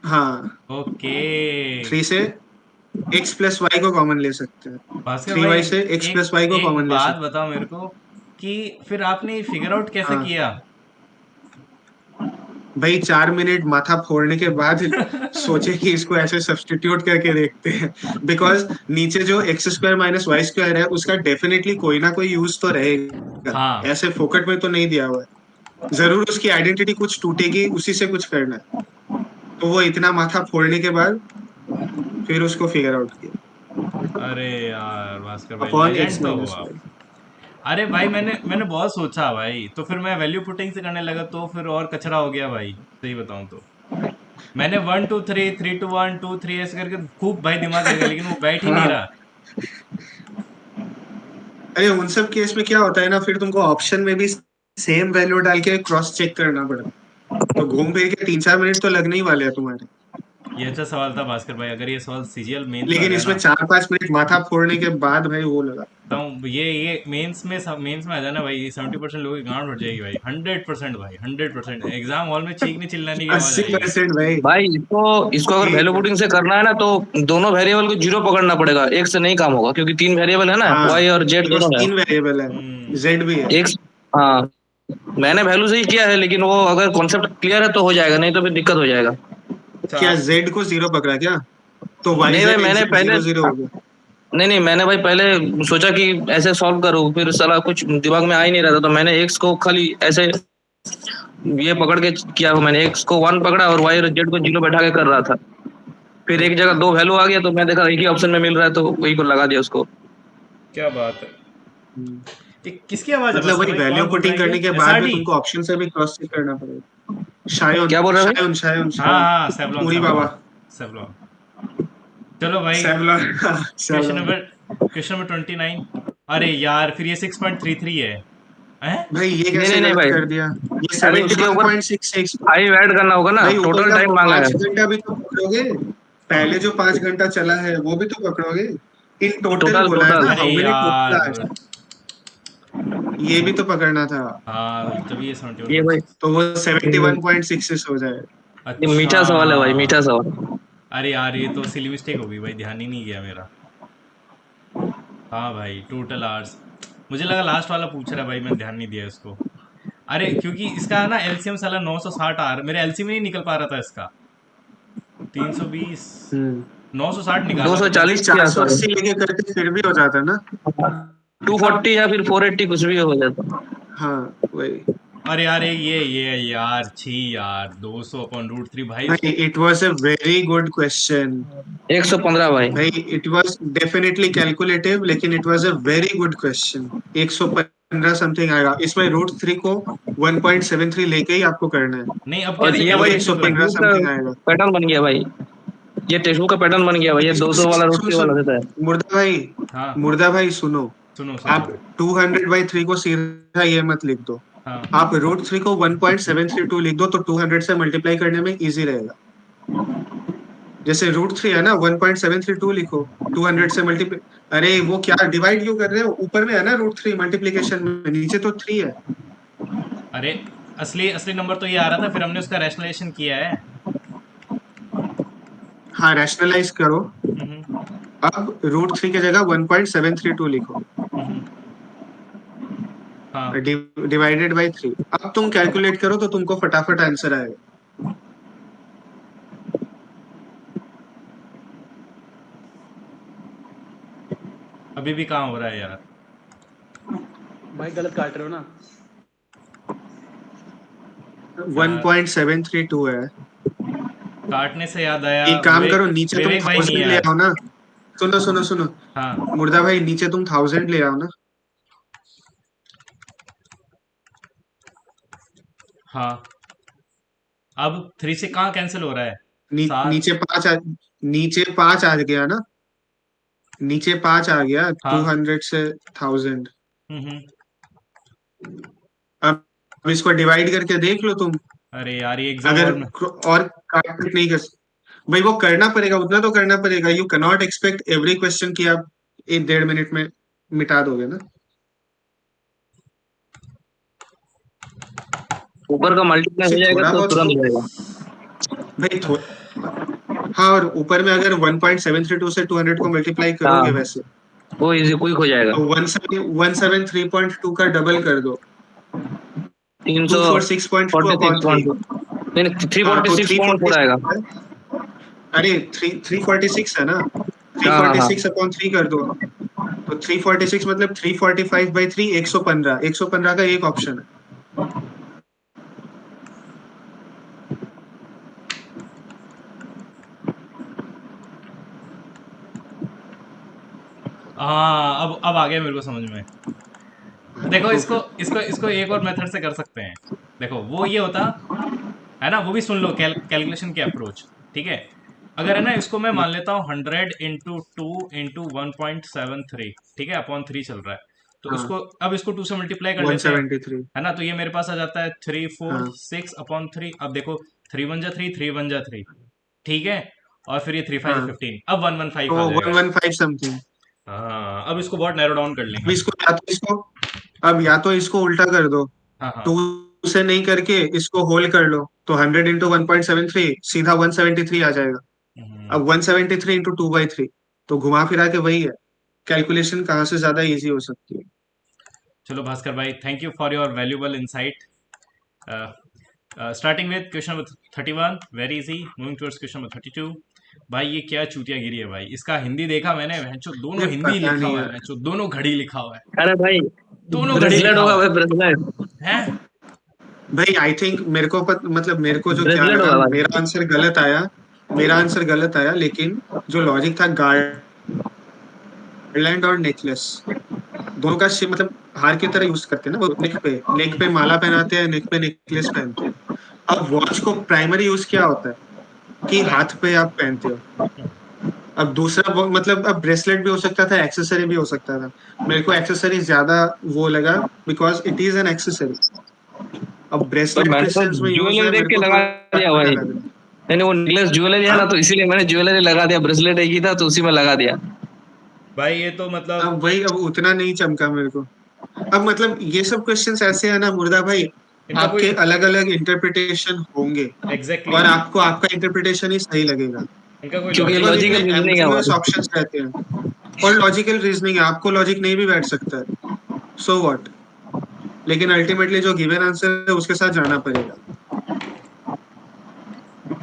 हाँ, ओके। 3 से x + y को कॉमन ले सकते हैं। भास्कर भाई 3y से x एक + y को एक कॉमन ले बात सकते बताओ मेरे को कि फिर आपने फिगर आउट हैं। कैसे हाँ किया। भाई, 4 मिनट माथा फोड़ने के बाद सोचे कि इसको ऐसे सब्स्टिट्यूट करके देखते हैं। बिकॉज नीचे जो x² - y² है, उसका डेफिनेटली कोई ना कोई यूज तो रहेगा। हाँ। ऐसे फोकट में तो नहीं दिया हुआ है। जरूर उसकी आइडेंटिटी कुछ टूटेगी, उसी से कुछ करना है। तो वो इतना माथा फोड़ने के बाद फिर उसको फिगर आउट किया। अरे यार भास्कर भाई अपॉन लेजेंड x तो हो - आप। y। अरे भाई मैंने बहुत सोचा भाई, तो फिर मैं वैल्यू पुटिंग से करने लगा तो फिर और कचरा हो गया भाई, सही बताऊं तो। मैंने 1 2 3, 3 2 1 2 3 ऐसे करके खूब भाई दिमाग लगा, लेकिन वो बैठ ही नहीं हाँ, रहा। अरे उन सब केस में क्या होता है ना, फिर तुमको ऑप्शन में भी सेम वैल्यू डाल के क्रॉस चेक करना पड़ता है। तो घूम फिर के 3 4 मिनट तो लगने ही वाले हैं तुम्हारे। ये अच्छा सवाल था भास्कर भाई, अगर ये सवाल सीजीएल मेंस में आ लेकिन गया इसमें ना, 4-5 मिनट माथा फोड़ने के बाद भाई वो लगा। तो ये मेंस में आ जाना भाई, 70% लोगों की गांड फट जाएगी भाई, 100% भाई, 100%। एग्जाम हॉल में चीखने चिल्लाने की आवाज अस्सी आएगी। परसेंट भाई। भाई इसको इसको अगर वैल्यू ठीक है। पुटिंग से करना है ना, तो दोनों वेरिएबल को जीरो पकड़ना पड़ेगा, एक से नहीं काम होगा, क्योंकि तीन वेरिएबल है ना, हाँ, वाई और जेड बिकॉज दोनों है। 3 वेरिएबल है, हम्म। जेड भी है। एक, हाँ, मैंने वैल्यू से ही किया है, लेकिन वो अगर कॉन्सेप्ट क्लियर है तो हो जाएगा, नहीं तो फिर दिक्कत हो जाएगा। क्या चार। जेड को 0 पकड़ा क्या? तो वाई नहीं भाई, जेड मैंने एक्जेड पहले 0-0 हो गया। नहीं नहीं, मैंने भाई पहले सोचा कि ऐसे सॉल्व करूँ, फिर साला कुछ दिमाग में आ ही नहीं रहा था, तो मैंने एक्स को खाली ऐसे ये पकड़ के किया, मैंने एक्स को वन पकड़ा और वाई और जेड को जीरो बैठा के कर रहा था। फिर एक जगह दो वैल्यू आ गया, तो मैं देखा एक ही ऑप्शन में मिल रहा है, तो वही को लगा दिया उसको। क्या बात है। हम्म। ये किसकी आवाज है मतलब भास्कर वही भाई, वैल्यू कौन बोल रहा पुटिंग है करने के ये? बाद भी एसआरडी। तुमको ऑप्शन से भी क्रॉस चेक करना पड़ेगा। शायन क्या बोल रहे हैं शायन शायन हाँ शायन हाँ, सेवलॉन पूरी बाबा। Savlon Savlon. चलो भाई, Savlon. Question Savlon. Number question number 29। अरे यार, फिर ये 6.33 है हैं? भाई ये भाई? नहीं कैसे नहीं नहीं गलत भाई, कर दिया? ये अरे इसके ऊपर 71.66। फाइव ऐड करना होगा ना, भाई ऊपर टोटल का टाइम मांगा है। 5 घंटा भी तो पकड़ोगे। पहले जो 5 घंटा चला है वो भी तो पकड़ोगे। इन टोटल टोटल बोला है टोटल। ना, अरे हाउ मेनी टोटल यार। आवर्स। ये भी तो पकड़ना था। हाँ, तभी ये ये भाई 71.6। तो वो 71.66 हो जाए। ये अच्छा। मीठा सवाल है भाई, मीठा सवाल। अरे यार, ये तो सिली मिस्टेक हो गई भाई, ध्यान ही नहीं गया मेरा। हाँ भाई, टोटल आवर्स। मुझे लगा लास्ट वाला पूछ रहा है भाई, मैंने ध्यान नहीं दिया इसको। अरे क्योंकि इसका ना एलसीएम साला 960 आ रहा, मेरा एलसीएम ही नहीं निकल पा रहा था इसका। 320। हम्म। 960 दो निकाला सौ तो भाई चालीस के चार सौ आसपास अस्सी लेके करते फिर भी हो जाता ना। 240 या फिर 480 कुछ भी हो जाता। हाँ वही। अरे यार, ये यार छी यार, 200/√3 भाई भाई इसको। It was a very good question. 115 भाई। भाई इट वाज डेफिनेटली कैलकुलेटिव, लेकिन it was a very good question. 115 something आएगा इसमें। √3 को 1.73 लेके ही आपको करना है। नहीं, अब और कैसे ये तो भाई कैलकुलेशन करूँ? टेक्स्ट 115 टेक्स्ट बुक का समथिंग आएगा। पैटर्न बन गया भाई, ये टेक्स्ट बुक का पैटर्न बन गया भाई, ये भाई 200 वाला सुन √3 वाला सुन देता है। मुर्दा भाई। हाँ, मुर्दा भाई सुनो। सुनो सुनो आप 200/3 को सीधा ये मत लिख दो। हाँ। आप √3 को 1.732 लिख दो, तो 200 से मल्टीप्लाई करने में इजी रहेगा। जैसे √3 है ना, 1.732 लिखो। 200 से मल्टीप्लाई। अरे वो क्या डिवाइड क्यों कर रहे हो? ऊपर में है ना √3 मल्टीप्लीकेशन में, नीचे तो 3 है। अरे, असली असली नंबर तो ये आ रहा था, फिर हमने उसका रैशनलाइजेशन किया है। हाँ रैशनलाइज करो। हम्म। अब √3 की जगह 1.732 लिखो। हम्म। हाँ। Divided by 3। अब तुम कैलकुलेट करो तो तुमको फटाफट आंसर आएगा। अभी भी कहाँ हो रहा है यार? भाई गलत काट रहे हो ना। यार, 1.732 है। काटने से याद आया, एक काम करो, विवेक नीचे तुम विवेक भाई नहीं है 1000 ले यार। आओ ना। सुनो सुनो सुनो। हाँ मुर्दा भाई नीचे तुम 1000 ले आओ ना। हाँ। अब 3 से कहाँ कैंसिल हो रहा है? सात। नीचे 5 नीचे 5 आ गया ना। नीचे 5 आ गया हाँ। 200 से 1000। हम्म। अब इसको डिवाइड करके देख लो तुम। अरे यार, ये एग्जाम अगर हॉल में। और काट पीट नहीं कर। भाई वो करना पड़ेगा, उतना तो करना पड़ेगा। You can not expect every question कि आप 1-1.5 मिनट में मिटा दोगे ना। ऊपर का मल्टीप्लाई हो जाएगा थोड़ा तो बहुत तुरंत तो। हो जाएगा। भाई हाँ, और ऊपर में अगर 1.732 से 200 को मल्टीप्लाई करोगे हाँ, वैसे, वो इजी क्विक हो जाएगा। तो 173.2 का डबल कर दो। तीन टू सौ four six point two forty upon six three point नहीं, थ्री हाँ फोर्टी तो six three point forty four आएगा। अरे 346 है ना। थ्री हाँ हाँ फोर्टी हाँ। सिक्स अपॉन थ्री कर दो। तो 346 मतलब 345/3 115। 115 का एक ऑप्शन है। हाँ, अब आ गया मेरे को समझ में। देखो, तो इसको फिर इसको इसको एक और मेथड से कर सकते हैं। देखो, वो ये होता है ना, वो भी सुन लो, कैलकुलेशन की अप्रोच। ठीक है। अगर है ना, इसको मैं मान लेता हूँ 100 × 2 × 1.73, ठीक है, अपॉन 3 चल रहा है। तो हाँ इसको, अब इसको 2 से मल्टीप्लाई कर लेते हैं। 173। है ना, तो ये मेरे पास आ जाता है 3 4 हाँ 6/3। अब देखो, 3 1 जा 3, 3 1 जा 3। ठीक है। और फिर ये 3 5 हाँ 15, अब 115 तो आ जाएगा। 115 समथिंग। हाँ, अब इसको बहुत नैरो डाउन कर अब लेंगे। इसको या तो इसको अब या तो इसको उल्टा कर दो, हाँ हाँ। 2 से नहीं करके इसको होल कर लो, तो 100 इंटू 1.73 सीधा 173 आ जाएगा। हम्म, अब 173 इंटू 2/3, तो घुमा फिरा के वही है। कैलकुलेशन कहाँ से ज्यादा इजी हो सकती है। चलो भास्कर भाई, thank you for your valuable insight. Starting with question number 31, very easy, moving towards question number 32। भाई ये क्या चूतिया गिरी है भाई, इसका हिंदी देखा मैंने, भैंचो ये दोनों हिंदी पता लिखा नहीं हुआ है, यार। भैंचो दोनों घड़ी लिखा हुआ है, अरे भाई दोनों घड़ी ब्रेसलेट लिखा होगा हुआ भाई, ब्रेसलेट। है। भाई आई थिंक मतलब मेरे को जो क्या ब्रेसलेट लगा, होगा मेरा भाई। आंसर गलत आया। मेरा आंसर गलत आया, लेकिन जो लॉजिक था, गार्लैंड और नेकलेस दोनों का मतलब हार की तरह यूज करते हैं ना, वो नेक पे माला पहनाते हैं, नेक पे नेकलेस पहनते हैं। अब वॉच को प्राइमरी यूज क्या होता है कि हाथ पे आप पहनते हो। अब दूसरा मतलब अब ब्रेसलेट भी हो सकता था, एक्सेसरी भी हो सकता था। मेरे को एक्सेसरी ज्यादा वो लगा, because it is an accessory. अब तो ब्रेसलेट मैंने किस तो सेंस में यूज ज्वेलरी है देख मेरे के को लगा थोड़ा दिया पता भाई। लगा। मैंने वो नेकलेस ज्वेलरी है ना, हाँ, तो इसीलिए मैंने ज्वेलरी लगा दिया, ब्रेसलेट एक ही था तो उसी में लगा दिया। भाई ये तो मतलब अब वही, अब उतना नहीं चमका मेरे को। अब मतलब ये सब क्वेश्चंस ऐसे है ना मुर्दा भाई, इनका कोई आपके अलग अलग इंटरप्रिटेशन होंगे, एग्जैक्टली और exactly, आपको आपका इंटरप्रिटेशन ही सही लगेगा, इनका कोई क्योंकि लॉजिक बिकॉज नहीं इतने है। लॉजिकल रीजनिंग है एम्बिगुअस भाई। ऑप्शंस रहते हैं। और लॉजिकल रीजनिंग है, आपको लॉजिक नहीं भी बैठ सकता है, सो व्हाट। लेकिन अल्टीमेटली जो गिवन आंसर है उसके साथ जाना पड़ेगा।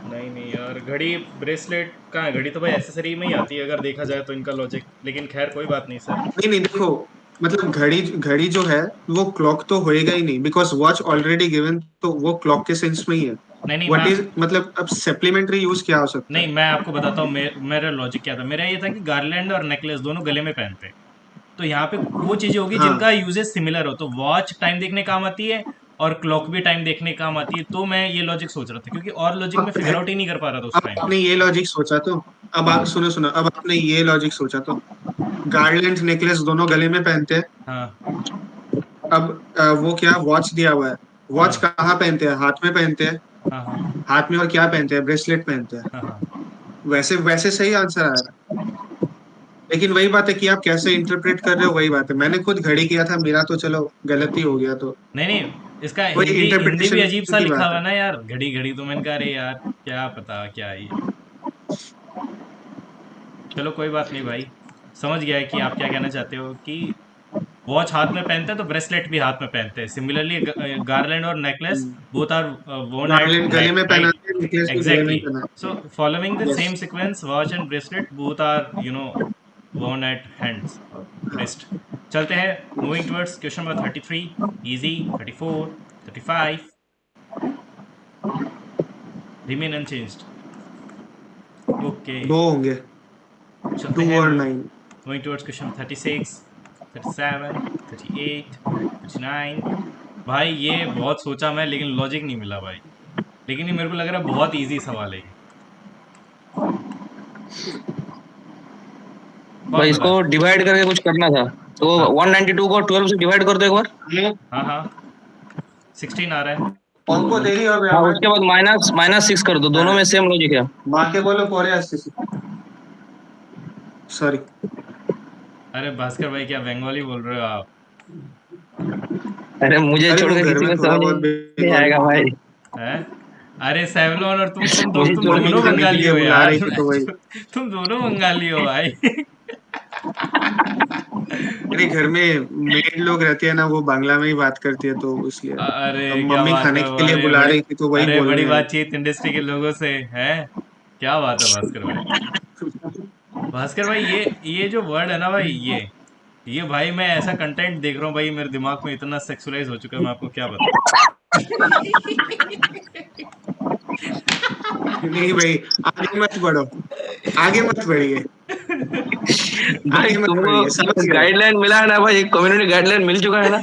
नहीं नहीं यार, घड़ी ब्रेसलेट कहाँ है, घड़ी तो भाई एसेसरी में ही आती है अगर देखा जाए तो इनका लॉजिक, लेकिन खैर कोई बात नहीं सर। नहीं नहीं, देखो, मतलब घड़ी घड़ी जो है वो क्लॉक तो होएगा ही नहीं, बिकॉज वॉच ऑलरेडी गिवन, तो वो क्लॉक के सेंस में ही है। नहीं नहीं व्हाट मैं इज मतलब अब सप्लीमेंट्री यूज क्या हो सकता नहीं है। मैं आपको बताता हूँ, मेरा लॉजिक क्या था, मेरा ये था कि गार्लैंड और नेकलेस दोनों गले में पहनते हैं, तो यहाँ पे वो चीजें होगी हाँ, जिनका यूजेस सिमिलर हो, तो वॉच टाइम देखने काम आती है और क्लॉक भी टाइम देखने काम आती है, तो मैं ये लॉजिक सोच रहा था, क्योंकि और लॉजिक में अब फिगर आउट ही नहीं कर पा रहा था उस अब टाइम। आपने ये लॉजिक सोचा तो, अब आप सुनो सुनो, अब आपने ये लॉजिक सोचा तो गार्लैंड नेकलेस दोनों गले में पहनते हैं। हाँ अब वो क्या वॉच दिया हुआ है, वॉच हाँ कहाँ पहनते हैं, हाथ में पहनते हैं। हाँ हाँ हाथ में और क्या पहनते हैं, ब्रेसलेट पहनते हैं। हाँ हाँ। वैसे वैसे सही आंसर आया। लेकिन वही बात है कि आप कैसे इंटरप्रेट कर रहे हो, वही बात है। मैंने खुद घड़ी किया था, मेरा तो चलो गलत ही हो गया, तो नहीं नहीं, इसका वही हिंदी हिंदी भी इंटरप्रिटेशन अजीब सा की लिखा बात हुआ है। है ना यार, घड़ी घड़ी, तो मैंने कहा अरे यार क्या पता क्या है ये। चलो कोई बात नहीं भाई, समझ गया है कि आप क्या कहना चाहते हो, कि वॉच हाथ में पहनते हैं तो ब्रेसलेट भी हाथ में पहनते हैं, सिमिलरली गार्लैंड और necklace both are worn eight garland गले नेक, में राइट। पहनाते हैं, नेकलेस भी गले में ही एग्जैक्टली। पहनाते सो फॉलोइंग द हैं। Yes. Same sequence, watch and bracelet both are worn at hands, wrist. चलते हैं, moving towards question number 33, easy, 34, 35, remain unchanged. Okay, दो होंगे, चलते 2 हैं, और 9। Moving towards question 36, 37, 38, 39। भाई ये बहुत सोचा मैं, लेकिन लॉजिक नहीं मिला भाई, लेकिन ये मेरे को लग रहा है बहुत इजी सवाल है ये। भाई कौन बता इसको है? डिवाइड करके कुछ करना था, तो हाँ 192 को 12 से डिवाइड कर दो एक बार। हाँ हाँ, 16 आ रहा है। उनको देरी हो गया हाँ, मैं। उसके बाद माइनस माइनस 6 कर दो, दोनों में सेम लॉजिक है। माँ के बोलो पोरे अस्सी, सॉरी। अरे भास्कर भाई, क्या बंगाली बोल रहे हो आप? अरे मुझे अरे वो छोड़कर घर किसी में को थोड़ा समझ बहुत नहीं बंगाली आएगा भाई। हैं? अरे सेवलोन और मुझे तुम छोड़ के मम्मी दोनों खाने के बंगाली लिए हो बुला यार। रही थी, तो वही। तुम दोनों बंगाली हो भाई। अरे घर में मेड लोग रहती है ना, वो बांग्ला में ही बात करती है, तो इसलिए। अरे अब क्या मम्मी बात खाने है, के लिए अरे बुला बड़ी, रही थी, तो वही अरे बोल बड़ी रहे हैं। बातचीत इंडस्ट्री के लोगों से है। क्या बात है भास्कर भाई। भास्कर भाई, ये जो वर्ड है ना भाई, ये भाई मैं ऐसा कंटेंट देख रहा हूँ भाई, मेरे दिमाग में इतना सेक्सुअलाइज हो चुका है, मैं आपको क्या बताऊं। नहीं भाई, आगे मत बढ़ो, आगे मत बढ़िए, भाई आगे मत तुमको बढ़िए, समझ गए। गाइडलाइन मिला है ना भाई, एक कम्युनिटी गाइडलाइन मिल चुका है ना।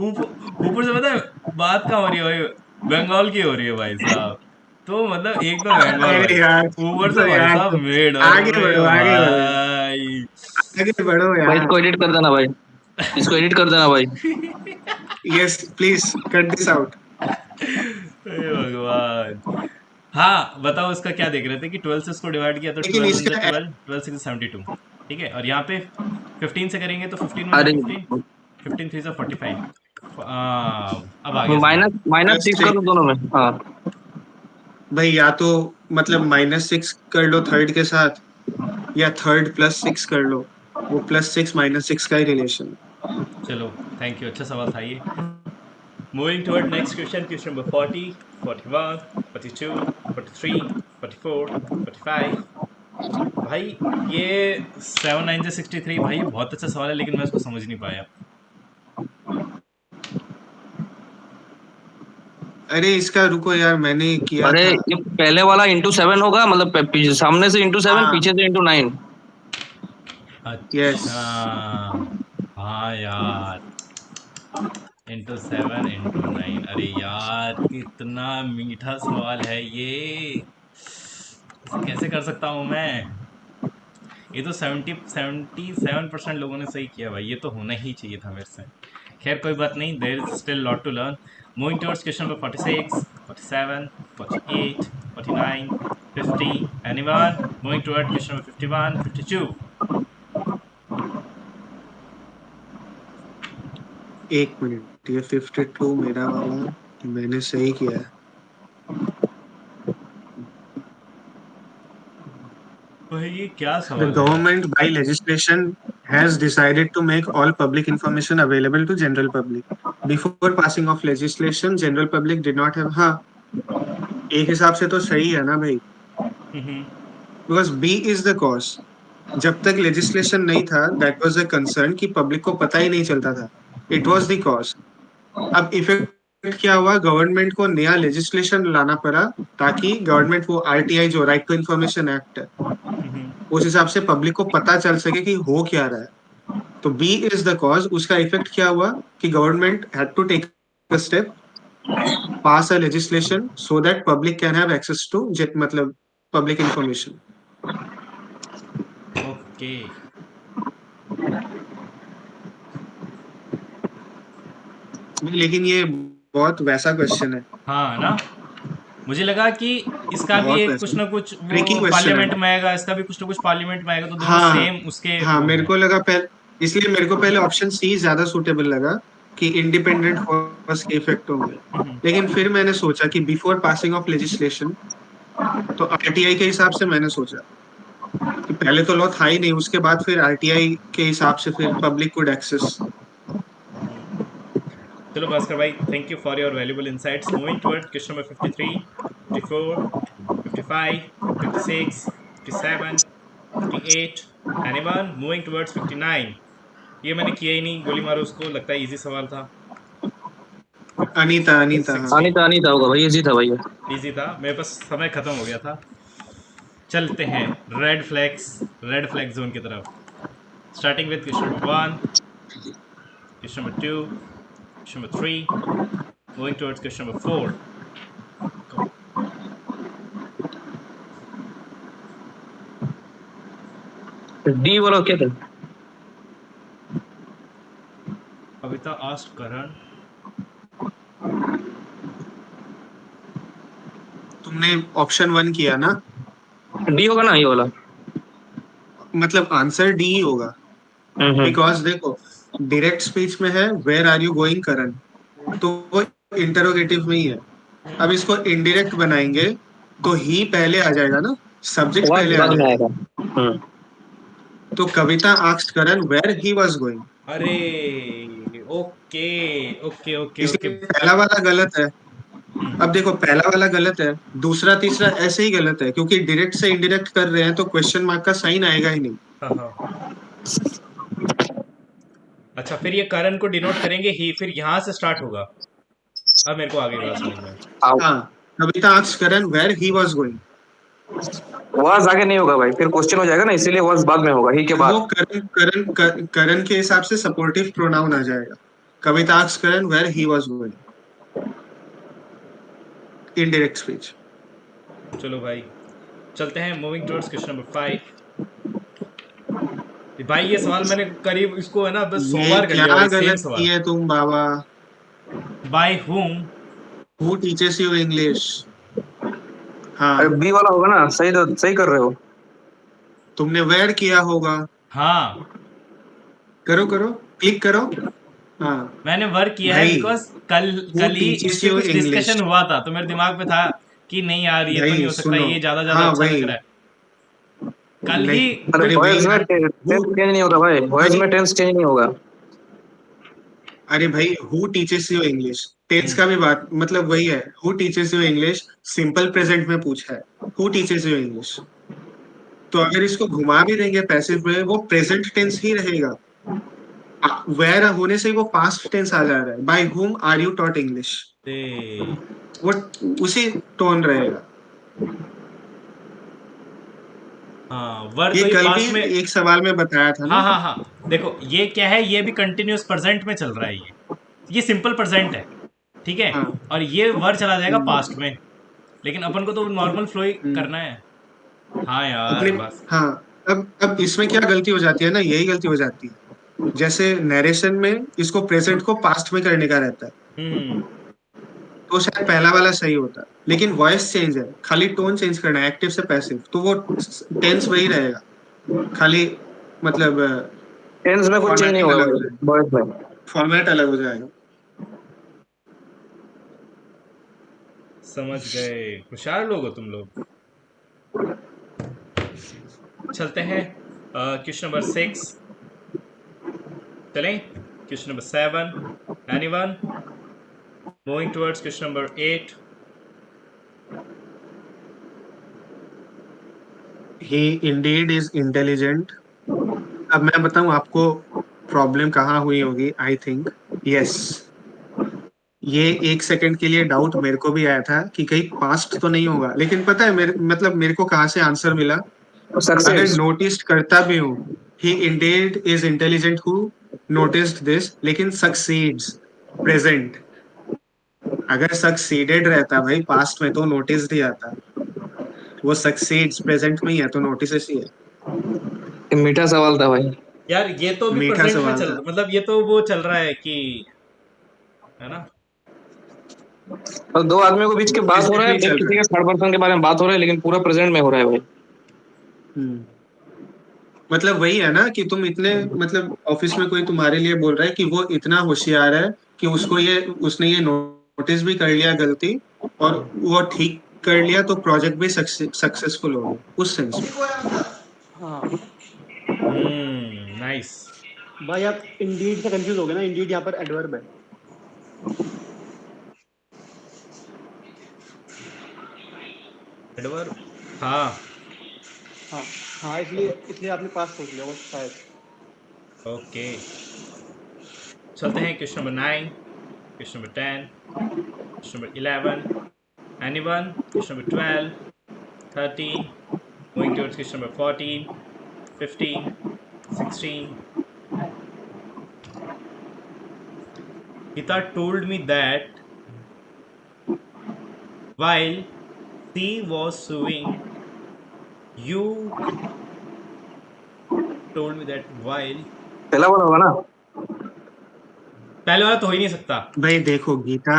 ऊपर से पता है बात कहाँ हो रही है भाई, बंगाल की हो रही है भाई साहब, तो मतलब एक तो बंगाल भाई, अरे यार, ऊपर से तो भाई यार, साहब तो मेड, आगे अरे बढ़ो, आगे बढ़ो, भाई। आगे बढ़ो भाई यार। इसको एडिट कर देना भाई, इसको एडिट कर देना भाई। Yes please cut this out. हे भगवान। हाँ बताओ उसका क्या देख रहे थे कि 12 से इसको डिवाइड किया तो लेकिन 12 वन जा इसका 12, 12 6 72, ठीक है। और यहाँ पे 15 से करेंगे तो 15 वन जा अरे 15, 15 3 जा 45। अब आ गया समझ। माइनस माइनस प्लस 6 कर दो सिक्स, दोनों में। हाँ भाई या तो मतलब -6 कर लो थर्ड के साथ, या थर्ड +6 कर लो, वो +6 -6 का ही रिलेशन। चलो थैंक यू, अच्छा सवाल था ये। Moving toward next question, question number 40, 41, 42, 43, 44, 45। भाई ये 7 9 से 63, भाई ये बहुत अच्छा सवाल है लेकिन मैं उसको समझ नहीं पाया। अरे इसका रुको यार, मैंने किया अरे था। ये पहले वाला इंटू 7 होगा, मतलब सामने से इंटू 7, हाँ, पीछे से इंटू 9। यस। अच्छा, हाँ यार, इंटू 7 इंटू 9। अरे यार कितना मीठा सवाल है ये, इसे कैसे कर सकता हूँ मैं। ये तो 77% लोगों ने सही किया भाई, ये तो होना ही चाहिए था मेरे से। खैर कोई बात नहीं, there is still lot to learn. Moving towards question number 46, 47, 48, 49, 50। Anyone? Moving toward question number 51, 52। एक मिनट, ये 52 मेरा वाला मैंने सही किया है। भाई ये क्या The सवाल है यार। government by legislation has decided to make all public information available to general public. Before passing of legislation, general public did not have, हाँ, एक हिसाब से तो सही है ना भाई, हम्म। because B is the cause. जब तक legislation नहीं था, that was a concern कि public को पता ही नहीं चलता था. It was the cause. अब इफेक्ट क्या हुआ, गवर्नमेंट को नया लेजिस्लेशन लाना पड़ा ताकि गवर्नमेंट वो आरटीआई जो राइट टू इंफॉर्मेशन एक्ट है, हम्म। उस हिसाब से पब्लिक को पता चल सके कि हो क्या रहा है। तो बी इज द कॉज, उसका इफेक्ट क्या हुआ कि government had to take a step, pass a legislation so that public can have access to मतलब पब्लिक इंफॉर्मेशन। ओके। लेकिन ये बहुत वैसा क्वेश्चन है, हाँ ना, मुझे लगा कि इसका भी बहुत एक कुछ वैसा ना कुछ ट्रिकी वो क्वेश्चन है। पार्लियामेंट में आएगा, इसका भी कुछ ना कुछ पार्लियामेंट में आएगा, तो दोनों हाँ, सेम उसके हाँ, वो मेरे हैं। को लगा पहले, इसलिए मेरे को पहले ऑप्शन सी ज्यादा सूटेबल लगा कि इंडिपेंडेंट कॉज के इफेक्ट होंगे। लेकिन फिर मैंने सोचा कि बिफोर पासिंग ऑफ लेजिस्लेशन, तो आरटीआई के हिसाब से मैंने सोचा कि पहले तो लॉ था ही नहीं, उसके बाद फिर आरटीआई के हिसाब से फिर पब्लिक गुड एक्सेस। चलो भास्कर भाई, thank you for your valuable insights. Moving toward question number 53, 54, 55, 56, 57, 58। Anyone? Moving towards 59। ये मैंने किया ही नहीं, गोली मारो उसको, लगता है इजी सवाल था। अनीता, अनीता, हाँ। 60। नहीं था होगा भाई, इजी था भाई ये। इजी था, मेरे पास समय खत्म हो गया था। चलते हैं red flags, red flag zone की तरफ। Starting with question number 1, question number 2, question number 3, moving towards question number 4। D वाला क्या था? कविता आस्क्ड करण। तुमने ऑप्शन 1 किया ना, डी होगा ना ये वाला। मतलब आंसर डी ही होगा। हम्म। बिकॉज देखो, डायरेक्ट स्पीच में है वेयर आर यू गोइंग करण, तो वो इंटरोगेटिव में ही है। अब इसको इनडायरेक्ट बनाएंगे तो ही पहले आ जाएगा ना, सब्जेक्ट वाज पहले आ बाद में जाएगा। आएगा। तो Kavita asked Karan where he was going, अरे ओके, ओके ओके ओके। इसलिए पहला वाला गलत है। अब देखो, पहला वाला गलत है, दूसरा तीसरा ऐसे ही गलत है, क्योंकि डायरेक्ट से इनडायरेक्ट कर रहे हैं तो क्वेश्चन मार्क का साइन आएगा ही नहीं। हाँ हाँ। अच्छा, फिर ये करण को डिनोट करेंगे ही, फिर यहाँ से स्टार्ट होगा। अब मेरे को आगे बात समझ में आई। हाँ, Kavita asked Karan where he was going, was आगे नहीं होगा भाई, फिर क्वेश्चन हो जाएगा ना, इसीलिए वाज बाद में होगा, ही के वो बाद। करण के हिसाब से सपोर्टिव प्रोनाउन आ जाएगा। Kavita asked Karan where he was going, indirect speech. चलो भाई, चलते हैं मूविंग टुवर्ड्स क्वेश्चन नंबर 5। भाई ये सवाल मैंने करीब इसको है ना बस 100 ये बार कर लिया क्या भाई, सेम गलत सवाल। किए तुम बाबा, by whom? Who teaches you English. हाँ, अरे बी वाला होगा ना, सही तो सही कर रहे हो। तुमने वेयर किया होगा। हाँ, करो करो, क्लिक करो। हाँ मैंने वर्क किया है भाई, बिकॉज कल हु कल ही इस टीचेस पे यू कुछ इंग्लिश? डिस्कशन हुआ था, तो मेरे दिमाग में था कि नहीं यार ये तो नहीं भाई हो सकता, सुनो, ये ज्यादा ज्यादा हाँ अच्छा लग वही, रहा है कल ही। नहीं, अरे अरे वही वॉइस ना, में टेंस हु, चेंज नहीं होता भाई, वॉइस भाई, में टेंस चेंज नहीं होगा। अरे भाई, who teaches you English, tense हम्म, का भी बात मतलब वही है। Who teaches you English simple present में पूछा है, हु टीचेस यू इंग्लिश। तो अगर इसको घुमा भी देंगे पैसिव में, वो प्रेजेंट टेंस ही रहेगा। वेयर होने से वो पास्ट टेंस आ जा रहा है, by whom are you taught English, ते- वो उसी टोन रहेगा। हाँ, वर ये तो ये कल भी पास्ट में। एक सवाल में बताया था हाँ ना। हाँ हाँ, देखो ये क्या है, ये भी कंटिन्यूअस प्रेजेंट में चल रहा है, ये सिंपल प्रेजेंट है, ठीक है। हाँ। और ये वर चला जाएगा हम्म, पास्ट में, लेकिन अपन को तो नॉर्मल फ्लो ही हम्म। करना है। हाँ अपने, यार बस। हाँ, अब इसमें क्या गलती हो जाती है ना, यही गलती हो जाती है। जैसे नरेशन में इसको प्रेजेंट को पास्ट में करने का रहता है, हम्म। तो शायद पहला वाला सही होता, लेकिन वॉइस चेंज है, खाली टोन चेंज करना है एक्टिव से पैसिव, तो वो टेंस वही रहेगा, खाली मतलब टेंस में कुछ चेंज नहीं फॉर्मेटिंग होगा अलग हो भाई जाएगा, वॉइस में। फॉर्मेट अलग हो जाएगा। समझ गए, होशियार लोग हो तुम लोग। चलते हैं क्वेश्चन नंबर 6, चलें question number 7, anyone? Moving towards question number 8। He Indeed is intelligent. अब मैं बताऊं आपको प्रॉब्लम कहाँ हुई होगी, आई थिंक, यस, ये एक सेकंड के लिए डाउट मेरे को भी आया था कि कहीं पास्ट तो नहीं होगा, लेकिन पता है मेरे मतलब मेरे को कहाँ से आंसर मिला। अगर सक्सेस। नोटिस करता भी हूँ, he indeed is intelligent, who noticed this, लेकिन सक्सीड्स प्रेजेंट। अगर सक्सीडेड रहता भाई पास्ट में तो नोटिस ही आता, वो सक्सीड्स प्रेजेंट में ही है तो नोटिस ही है। मीठा सवाल था भाई। यार ये तो भी मीठा प्रेजेंट में सवाल चल, था। मतलब ये तो वो चल रहा है कि, है ना। और दो आदमियों के बीच की बात हो रहा है, एग्जैक्टली एक चल रहा किसी है। के थर्ड पर्सन के बारे में बात हो रहा है, लेकिन पूरा प्रेजेंट में हो रहा है भाई। हम्म। मतलब वही है ना कि तुम इतने, मतलब ऑफिस में कोई तुम्हारे लिए बोल रहा है कि वो इतना होशियार है कि उसको ये, उसने ये नोटिस भी कर लिया गलती, और वो ठीक कर लिया, तो प्रोजेक्ट भी सक्सेसफुल हो गया उस सेंस में। हाँ नाइस। भाई, आप इंडीड से कंफ्यूज हो गए ना, इंडीड यहाँ पर एडवर्ब है। एडवर्ब, हाँ। हाँ हाँ, इसलिए इसलिए आपने पास सोच लिया वो शायद। ओके, चलते हैं question number 9, question number 10, question number 11, anyone? Question number 12, 13, moving towards question number 14, 15, 16. Gita told me that while she was sewing, you told me that while, पहला वाला होगा ना। पहले वाला तो हो ही नहीं सकता। भाई देखो, Gita,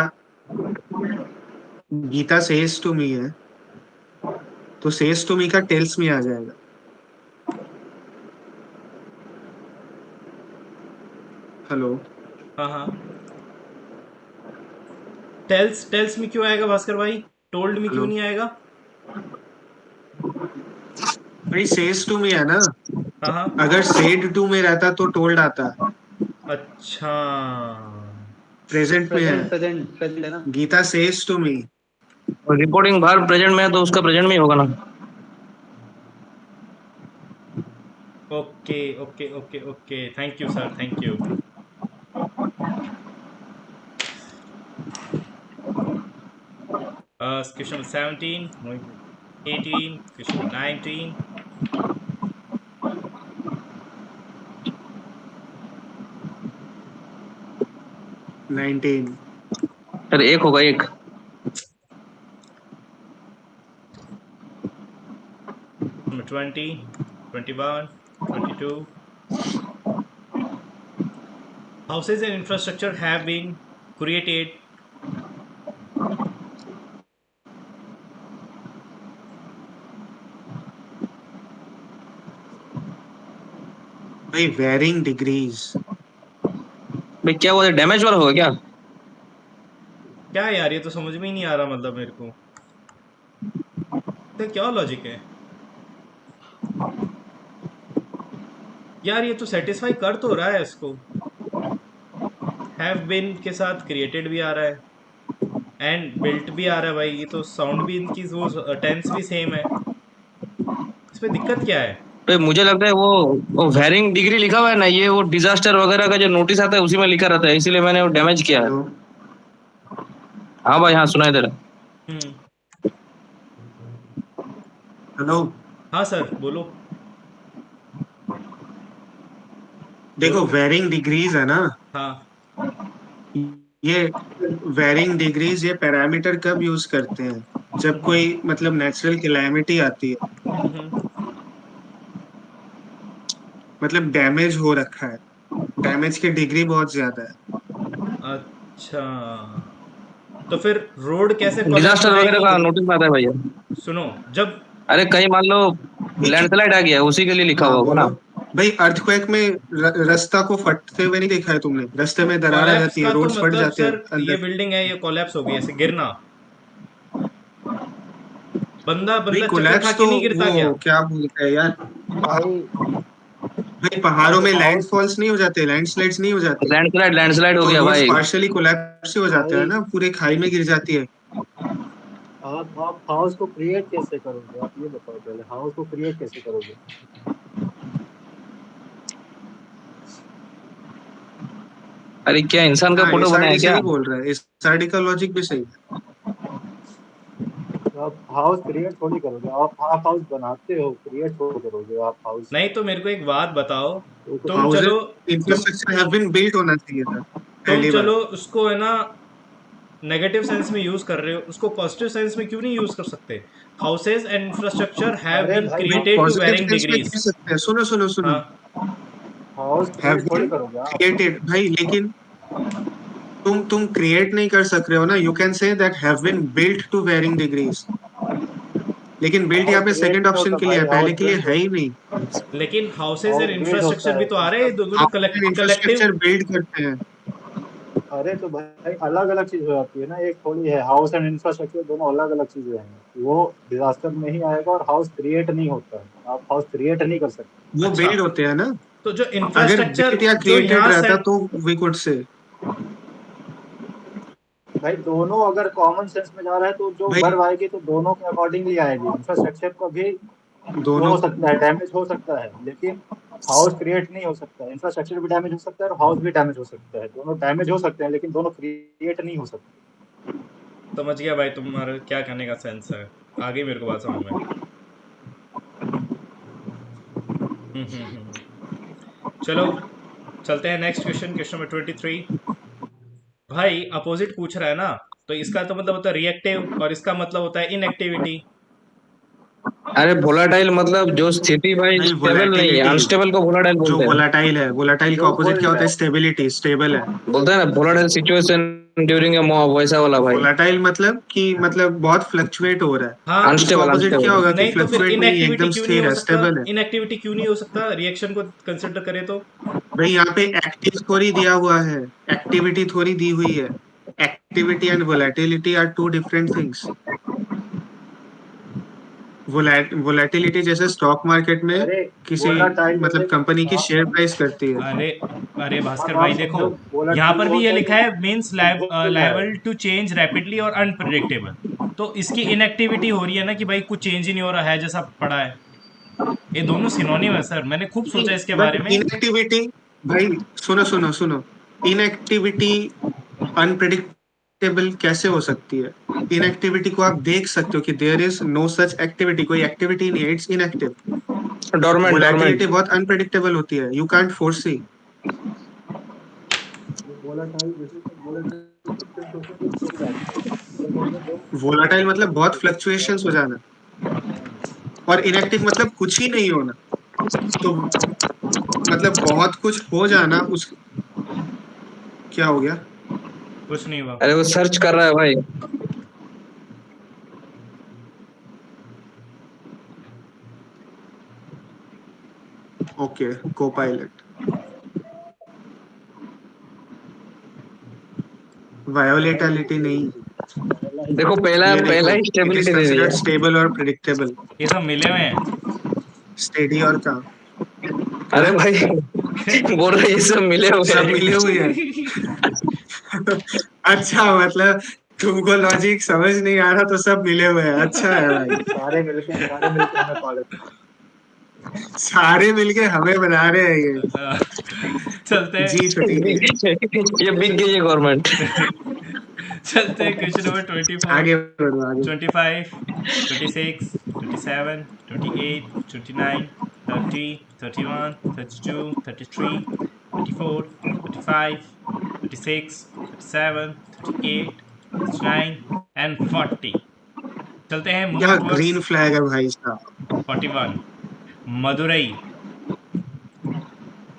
Gita says to me है, तो सेज टू मी का टेल्स मी आ जाएगा। हेलो। हाँ हाँ, टेल्स टेल्स में क्यों आएगा भास्कर भाई? टोल्ड में क्यों हेलो, नहीं आएगा? भाई सेज टू मी है ना, हाँ हाँ, अगर सेड टू में रहता तो टोल्ड आता, अच्छा। प्रेजेंट में है। प्रेजेंट प्रेजेंट प्रेजेंट है ना। Gita says to me. और रिपोर्टिंग बाहर प्रेजेंट में है तो उसका प्रेजेंट में ही होगा ना। Okay okay okay okay, thank you sir, thank you. Question number 17, 18, question number 19, 19। अरे एक होगा एक। number 20, 21, 22. Houses and infrastructure have been created भाई वेरिंग डिग्रीज। भाई क्या वो डैमेज वाला होगा क्या? क्या है यार, ये तो समझ में ही नहीं आ रहा, मतलब मेरे को तो क्या लॉजिक है यार, ये तो सेटिस्फाई कर तो रहा है इसको। हैव बिन के साथ क्रिएटेड भी आ रहा है एंड बिल्ट भी आ रहा है भाई, ये तो साउंड भी इनकी वो टेंस भी सेम है, इसमें दिक्कत क्या है? भाई मुझे लगता है वो वेरिंग डिग्री लिखा हुआ है ना, ये वो डिजास्टर वगैरह का जो नोटिस आता है उसी में लिखा रहता है, इसीलिए मैंने वो डैमेज किया है। हेलो। हाँ भाई, हाँ सुनाई दे रहा है। हम्म। हेलो। हाँ सर बोलो। देखो बोलो। वेरिंग डिग्रीज है ना, हाँ। ये वेरिंग डिग्रीज ये पैरामीटर कब यूज करते हैं, जब कोई मतलब नेचुरल कैलामिटी आती है, हम्म। मतलब डैमेज हो रखा है, डैमेज की डिग्री बहुत ज्यादा है। अच्छा, तो फिर रोड कैसे कोलैप्स हो डिजास्टर वगैरह जाएगी? का नोटिस में आता है भैया। सुनो, जब अरे कहीं मान लो नहीं क्यों। लैंडस्लाइड आ गया, उसी के लिए लिखा हाँ हुआ होगा बोलो। ना। भाई अर्थक्वेक में रास्ता को फटते हुए नहीं देखा है तुमने, रास्ते में दरार आ कोलैप्स जाती है, का तो रोड्स फट मतलब जाते हैं सर, ये अंदर। बिल्डिंग है, ये कोलैप्स हो गई, ऐसे गिरना। बंदा भाई बंदा चक्कर खा कोलैप्स के तो नहीं गिरता वो क्या? क्या बोलते हैं यार, भाई भाई पहाड़ों अब में हाउस लैंडफॉल्स नहीं हो जाते, लैंडस्लाइड्स नहीं हो जाते, लैंडस्लाइड हो तो गया रोड्स भाई। पार्शियली कोलैप्स हो जाते हैं भाई ना, पूरे खाई में गिर जाती है। आप हाउस को क्रिएट कैसे करोगे? आप ये बताओ पहले, हाउस को क्रिएट कैसे करोगे? अरे क्या इंसान का हाँ फोटो बनाया एसआरडी है क्या? सही बोल रहा है, एसआरडी का लॉजिक भी सही है। तो आप हाउस क्रिएट थोड़ी करोगे, आप हाउस बनाते हो, क्रिएट थोड़ी करोगे आप हाउस। नहीं तो मेरे को एक बात बताओ। तो तुम हाउसेज चलो, तुम इंफ्रास्ट्रक्चर हैव बीन बिल्ट होना चाहिए था तुम पहली बात। चलो उसको है ना नेगेटिव सेंस में यूज कर रहे हो, उसको पॉजिटिव सेंस में क्यों नहीं यूज कर सकते? हाउसेज एंड इंफ्रास्ट्रक्चर हैव अरे बीन भाई भाई created to positive varying sense में डिग्रीज। कह सकते हैं, सुनो सुनो सुनो, हाँ। हाउस हैव क्रिएट थोड़ी बीन करोगे आप। क्रिएटेड भाई, लेकिन तुम क्रिएट नहीं कर सक रहे हो ना, you can say that have been built to varying degrees, लेकिन बिल्ट यहाँ हाउस पे क्रिएट सेकंड नहीं ऑप्शन होता के लिए है, भाई, पहले हाउस के लिए बिल्ड है होता ही नहीं। लेकिन हाउसेज एंड हाउस बिल्ड होता इंफ्रास्ट्रक्चर भी है तो आ रहे हैं, मतलब। दोनों house and collective. Infrastructure build करते हैं। अरे तो भाई अलग अलग चीज हो जाती है ना, एक थोड़ी है हाउस एंड इंफ्रास्ट्रक्चर, दोनों अलग अलग चीजें हैं। वो डिजास्टर में ही आएगा, और हाउस क्रिएट नहीं होता है, आप हाउस क्रिएट नहीं कर सकते। वो अच्छा, बिल्ड होते हैं ना, तो जो अगर इंफ्रास्ट्रक्चर बिल्ट या जो क्रिएटेड यहाँ रहता सेंट, तो वी कुड से। भाई दोनों अगर कॉमन सेंस में जा रहा है तो जो भाई वर्ब आएगी तो दोनों के अकॉर्डिंगली आएगी। इंफ्रास्ट्रक्चर का भी वो दोनों। हो सकता है, डैमेज हो सकता है, लेकिन हाउस क्रिएट नहीं हो सकता है। इंफ्रास्ट्रक्चर भी डैमेज हो सकता है और हाउस भी डैमेज हो सकता है, दोनों डैमेज हो सकते हैं लेकिन दोनों क्रिएट नहीं हो सकते। समझ गया भाई तुम्हारा क्या कहने का सेंस है, आगे मेरे को बात समझ में। चलो, चलते हैं नेक्स्ट क्वेश्चन, क्वेश्चन नंबर 23। भाई अपोजिट पूछ रहा है ना, तो इसका तो मतलब होता है रिएक्टिव और इसका मतलब होता है इनएक्टिविटी। अरे वोलाटाइल मतलब जो स्थिति भाई नहीं स्टेबल नहीं है, वोलेटिलिटी, अनस्टेबल को वोलाटाइल जो बोलते हैं। वोलाटाइल है, वोलाटाइल का जो ऑपोजिट क्या बोल होता रहा है, है। स्टेबिलिटी, स्टेबल है। बोलते हैं ना volatile situation during a mob, वैसा वाला भाई। वोलाटाइल मतलब कि मतलब बहुत फ्लक्चुएट हो रहा हाँ, है, इसका अनस्टेबल ऑपोजिट क्या अनस्टेबल। होगा कि नहीं तो फिर फ्लक्चुएट नहीं है, इनएक्टिविटी एकदम क्यों नहीं हो स्थिर है, सकता? स्टेबल है। इनएक्टिविटी क्यों नहीं हो सकता, रिएक्शन को कंसिडर करें तो? भाई यहाँ पे एक्टिव थोड़ी दिया हुआ है, एक्टिविटी थोड़ी दी हुई है। Activity and volatility are two different things. Volatility जैसे स्टॉक मार्केट में अरे किसी वोलाटाइल मतलब जैसे कंपनी की शेयर आप प्राइस करती है। अरे, अरे भास्कर आप भाई देखो, समझो यहाँ वोलाटाइल पर वो भी ये होता है लिखा जो है मीन्स घूम रहा है। लायबल टू चेंज रैपिडली और अनप्रिडिक्टेबल। तो इसकी इनएक्टिविटी हो रही है ना, कि भाई कुछ चेंज ही नहीं हो रहा है जैसा पड़ा है। ये दोनों सिनोनिम है सर, मैंने खूब सोचा इसके बट बारे में। इनएक्टिविटी, भाई सुनो सुनो सुनो, इनएक्टिविटी अनप्रिडिक्टेबल कैसे हो सकती है? इनएक्टिविटी को आप देख सकते हो कि there is no such activity, कोई एक्टिविटी नहीं है, it's inactive. Dormant dormant. Volatility बहुत अनप्रिडिक्टेबल होती है, यू कांट फोरसी। वोलाटाइल जैसे वोलाटाइल सिचुएशन में घूम जाती है, मतलब समझो जो वोलाटाइल मतलब बहुत जैसे फ्लक्चुएशंस हो जाना, और इनएक्टिव मतलब कुछ ही नहीं होना। तो मतलब बहुत कुछ हो जाना उस, क्या हो गया? कुछ नहीं हुआ। अरे वो सर्च कर रहा है भाई। ओके, को पायलट। वायोलेटिलिटी नहीं, देखो पहला ये पहला देखो, ही इट इज स्टेबिलिटी दे दिया। कंसिडर्ड स्टेबल और प्रिडिक्टेबल। ये सब मिले हुए हैं। स्टेडी और का क्या? अरे भाई बोल रहे ये सब मिले हुए सब हैं। मिले हुए हैं। अच्छा, मतलब तुमको लॉजिक समझ नहीं आ रहा तो सब मिले हुए हैं, अच्छा है भाई। सारे मिलके हमें पागल। सारे मिलके हमें बना रहे हैं ये। चलते हैं। जी छोटी जी। ये बिक गई है गवर्नमेंट। चलते हैं क्वेश्चन नंबर 24, आगे बढ़ो आगे। 25, 26, 27, 28, 29, 30, 31, 32, 33, 34, 35, 36, 37, 38, 39 एंड 40। चलते हैं क्या मूव टुवर्ड्स ग्रीन फ्लैग है भाई साहब। 41, मदुरई।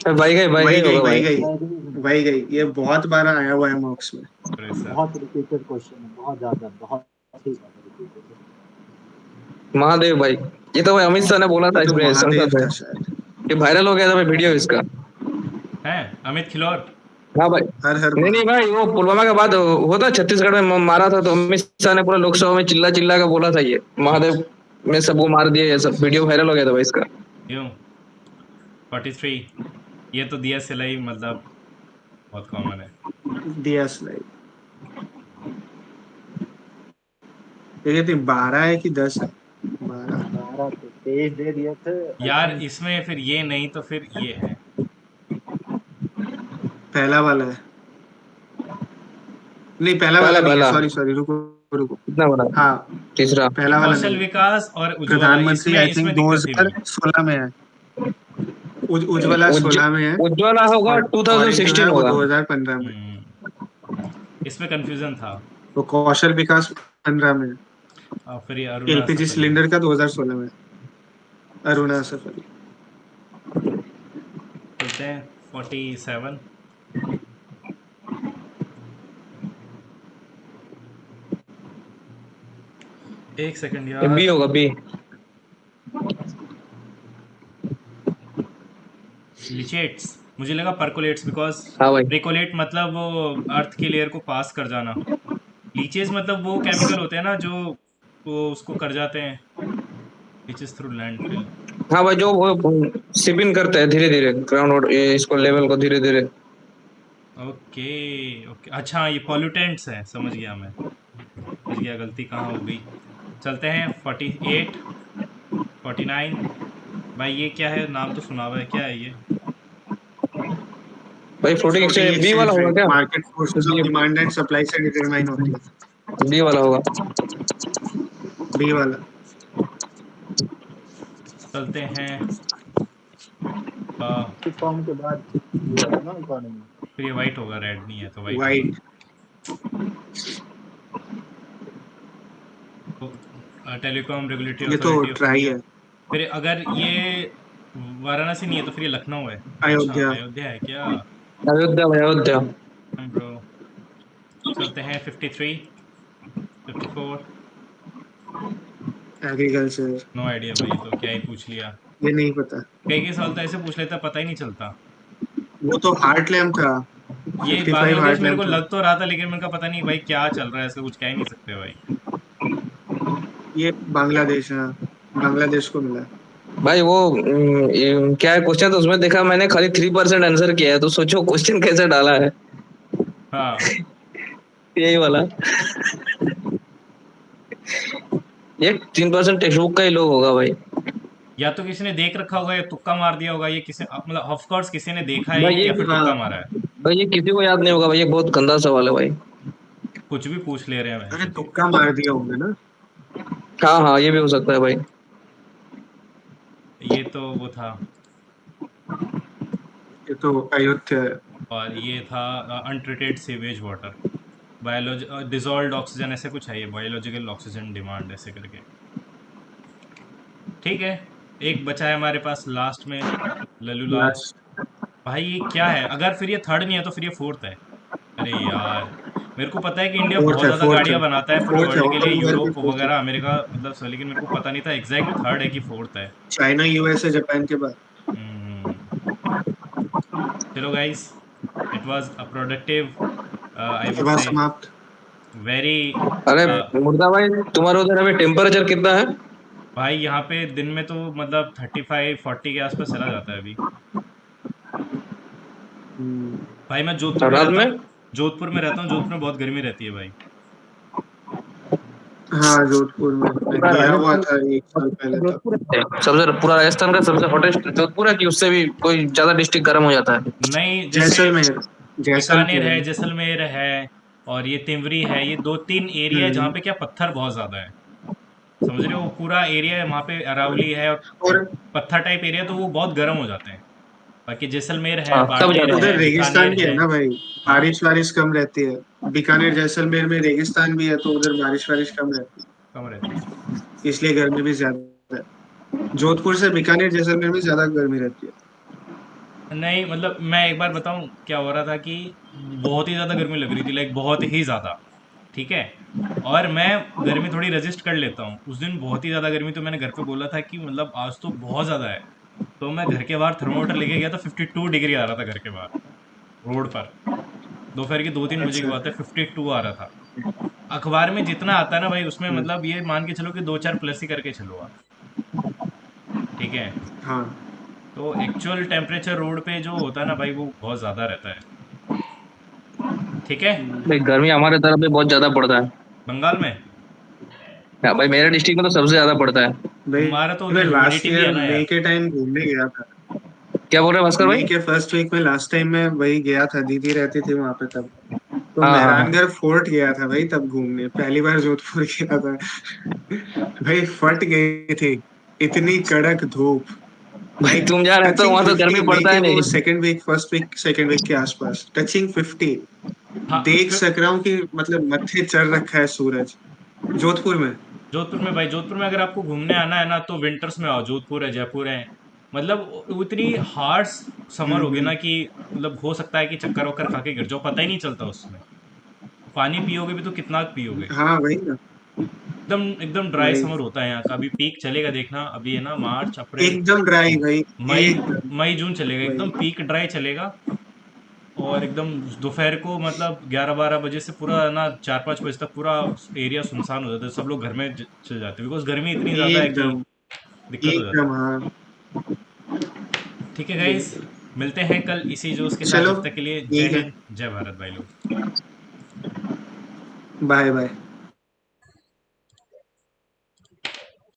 भाई गई होगा वही भाई। गई, वही गई। ये बहुत बार आया हुआ है मॉक्स में। अरे सर, बहुत रिपीटेड क्वेश्चन है, बहुत ज्यादा, बहुत ही ज्यादा रिपीटेड है। महादेव भाई, ये तो भाई अमित शाह ने बोला था ये तो इसमें महादेव संसद में। था शायद। ये वायरल हो गया था भाई वीडियो इसका। हैं अमित खिलौर। हाँ भाई। हर हर नहीं नहीं भाई, वो पुलवामा के बाद हुआ था छत्तीसगढ़ में, मारा था तो अमित शाह ने पूरा लोकसभा में चिल्ला चिल्ला के बोला था ये महादेव में सबको मार दिया, ये सब वीडियो वायरल हो गया था भाई इसका। क्यों? 43, ये तो दिया सिलाई, मतलब बहुत कॉमन है। दिया स्लाइड। ये कितनी 12 है कि 10 है? 12। 12 थे, 23 दे दिए थे आई यार थिंक। इसमें फिर ये नहीं तो फिर ये है। पहला वाला है। नहीं, पहला वाला पहला नहीं है, पहला सॉरी सॉरी, रुको रुको। कितना बड़ा? हाँ, तीसरा। पहला वाला कौशल नहीं है। विकास और उज्ज्वला, प्रधानमंत्री इसमें आई थिंक इसमें दिक्कत थी मुझे। 2016 में है। उज्ज्वला उज्ज 16 में है। उज्ज्वला होगा और ऑरेंज जो है 2016 वो होगा। 2015 में। इसमें कंफ्यूजन था। तो कौशल विकास 15 में है। और फिर ये अरुणा एलपीजी सफली। सिलेंडर का 2016 में है। अरुणा सफल। चलते हैं 47। एक सेकंड ये बी यार। होगा बी। लिचेट्स, मुझे लगा परकोलेट्स, बिकॉज हाँ भाई। प्रिकोलेट मतलब वो अर्थ की लेयर को पास कर जाना। लीचेस मतलब वो केमिकल होते हैं ना जो वो उसको कर जाते हैं, लीचेस थ्रू लैंडफिल। हाँ भाई, जो वो सिपिन करते हैं धीरे धीरे ग्राउंड इसको लेवल को धीरे धीरे। ओके ओके, अच्छा ये पॉल्यूटेंट्स हैं, समझ गया मैं, समझ गया गलती कहाँ हो गई। चलते हैं 48, 49। भाई ये क्या है, नाम तो सुना हुआ है, क्या है ये? भाई फ्लोटिंग फ्लोटिंग एक्सचेंज बी वाला एक्सचेंज होगा रेट क्या? मार्केट फोर्सेस ऑफ बी डिमांड एंड सप्लाई से डिटरमाइन होती बी वाला होगा। है। बी वाला। चलते हैं फॉर्म के बाद ये है ना इकोनॉमी। फिर ये वाइट होगा, रेड नहीं है तो वाइट होगा। वाइट। तो टेलीकॉम रेगुलेटरी ये तो अथॉरिटी ऑफ ट्राई इंडिया। है। फिर अगर ये वाराणसी नहीं है तो फिर ये लखनऊ है। अच्छा अयोध्या। अयोध्या है क्या? अयोध्या भाई अयोध्या। ब्रो। चलते हैं 53, 54। एग्रीकल्चर। नो आइडिया भाई, तो क्या ही पूछ लिया। ये नहीं पता। कई कई साल तो ऐसे पूछ लेता, पता ही नहीं चलता। वो तो हार्ट लैम्प था। ये 55 बांग्लादेश हार्ट मेरे को लैम्प था। लग तो रहा था, लेकिन मेरे को पता नहीं भाई क्या चल रहा है, इसका कुछ कह ही नहीं सकते भाई। ये बांग्लादेश है, बांग्लादेश को मिला। भाई वो क्या है क्वेश्चन, तो उसमें देखा मैंने खाली 3% आंसर किया है, तो सोचो क्वेश्चन कैसे डाला है। हाँ, यही वाला। ये 3% टेक्स्ट बुक का ही लोग होगा भाई। या तो किसी ने देख रखा होगा या तुक्का मार दिया होगा, ये किसी मतलब ऑफ कोर्स किसी ने देखा है भाई ये ये या फिर हाँ। तुक्का मारा है। भाई ये किसी को याद नहीं होगा भाई, ये बहुत गंदा सवाल है भाई। कुछ भी पूछ ले रहे हैं अरे वैसे जी। तुक्का मार दिया होंगे ना। हाँ हाँ, ये भी हो सकता है भाई। ये तो वो था। ये तो अयोध्या है। और ये था untreated sewage water, biology dissolved oxygen, ऐसे कुछ है ये, बायोलॉजिकल ऑक्सीजन डिमांड ऐसे करके। ठीक है, एक बचा है हमारे पास लास्ट में, लल्लूलाल। लास्ट। भाई ये क्या है, अगर फिर ये थर्ड नहीं है तो फिर ये फोर्थ है। अरे यार, मेरे को पता है कि इंडिया फोर्थ बहुत है, ज़्यादा फोर्थ है। गाड़ियां बनाता है पूरे फोर्थ है, वर्ल्ड के लिए, और उधर भी यूरोप फोर्थ है। वगैरह अमेरिका मतलब लेकिन मेरे को पता नहीं था एग्जैक्टली थर्ड है कि फोर्थ है। चाइना यूएसए जापान के बाद। चलो guys, it was a productive, I would सभा से समाप्त। वेरी। अरे मुर्दा भाई, तुम्हारे उधर अभी टेम्परेचर कितना है? भाई यहाँ पे दिन में तो मतलब 35-40 के आसपास चला जाता है अभी। भाई मैं जोधपुर और में रात रहता में? हूँ। जोधपुर में रहता हूँ, जोधपुर में बहुत गर्मी रहती है भाई। हाँ, जोधपुर में मैं पूरा गया हुआ राजस्थान, था 1 साल पहले तक। जोधपुर है सबसे, पूरा राजस्थान का सबसे हॉटेस्ट जोधपुर है कि उससे भी कोई ज्यादा डिस्ट्रिक्ट गर्म हो जाता है? नहीं, जैसे जैसलमेर, बीकानेर जैसलमेर है, में। जैसलमेर है, और ये तिमरी है, ये 2-3 एरिया है जहाँ हम्म। पे क्या पत्थर बहुत ज्यादा है। समझ रहे हो, वो पूरा एरिया है वहाँ पे, अरावली है और और पत्थर टाइप एरिया, तो वो बहुत गर्म हो जाते हैं। बाकी जैसलमेर है, हाँ तब बाड़मेर ज्यादा है, उधर रेगिस्तान बीकानेर भी है है। ना भाई, हाँ, बारिश वारिश कम रहती है। बीकानेर जैसलमेर में रेगिस्तान भी है, तो उधर बारिश वारिश कम रहती कम रहती है। है, इसलिए गर्मी भी ज्यादा है। जोधपुर से बीकानेर जैसलमेर में ज्यादा गर्मी रहती है। नहीं मतलब मैं एक बार बताऊं क्या हो रहा था कि बहुत ही ज्यादा गर्मी लग रही थी, लाइक बहुत ही ज्यादा। ठीक है। और मैं गर्मी थोड़ी रेजिस्ट कर लेता हूँ, उस दिन बहुत ही ज्यादा गर्मी, तो मैंने घर पे बोला था कि मतलब आज तो बहुत ज्यादा है। तो मैं घर के बाहर थर्मोमीटर लेके गया, तो 52 डिग्री आ रहा था घर के बाहर, रोड पर। दोपहर के 2-3 बजे की अच्छा। बात है, 52 आ रहा था। अखबार में जितना आता है ना भाई, उसमें हम्म। मतलब ये मान के चलो कि 2-4 प्लस ही करके चलो आप। ठीक है। हाँ। तो एक्चुअल टेम्परेचर रोड पे जो होता है ना भाई, वो बहुत ज्यादा रहता है। ठीक है। भाई गर्मी हमारे तरफ भी बहुत ज्यादा पड़ता है। बंगाल में। हाँ भाई, मेरे डिस्ट्रिक्ट में तो सबसे ज्यादा पड़ता है। भाई तुम्हारा तो उधर मैं लास्ट ह्यूमिडिटी भी है ईयर ना मई यार। के टाइम घूमने गया था। क्या बोल रहे हैं भास्कर मई भाई? के फर्स्ट वीक में लास्ट टाइम मैं वही गया था, दीदी रहती थी वहां पे तब। तो हाँ हाँ हाँ। मेहरानगढ़ फोर्ट गया था भाई तब घूमने, पहली बार जोधपुर गया था। भाई फट गई थी, इतनी कड़क धूप। भाई लाइक तुम जहाँ रहते हो टचिंग वहां तो 50 गर्मी मई पड़ता के है वो नहीं। Second week, first week second week के आसपास टचिंग 50। हाँ, देख फिर सक रहा हूँ कि मतलब मत्थे चढ़ रखा है सूरज, जोधपुर में। जोधपुर में भाई, जोधपुर में अगर आपको घूमने आना है ना, तो विंटर्स में आओ, जोधपुर है, जयपुर है। मतलब वो इतनी हार्श समर होगी हम्म। ना कि मतलब हो सकता है कि चक्कर वक्कर खा के गिर जाओ, पता ही नहीं चलता उसमें। पानी पियोगे भी तो कितना पियोगे। हाँ वही ना। एकदम एकदम ड्राई वही समर होता है यहाँ का। अभी पीक चलेगा, देखना अभी है ना, मार्च अप्रैल एकदम ड्राई भाई, मई, एकदम। मई जून चलेगा, वही। एकदम पीक ड्राई चलेगा। और एकदम दोपहर को मतलब 11-12 बजे से पूरा ना 4-5 बजे तक पूरा एरिया सुनसान हो जाता है, सब लोग घर में चले जाते हैं, बिकॉज गर्मी इतनी ज्यादा है कि एकदम दिक्कत हो जाती एकदम है। हाँ। ठीक है गाइस, बिल्कुल। मिलते हैं कल इसी जोश के साथ। चलो जब तक के लिए जय ठीक है। हिंद, जय भारत भाई लोग। Bye bye.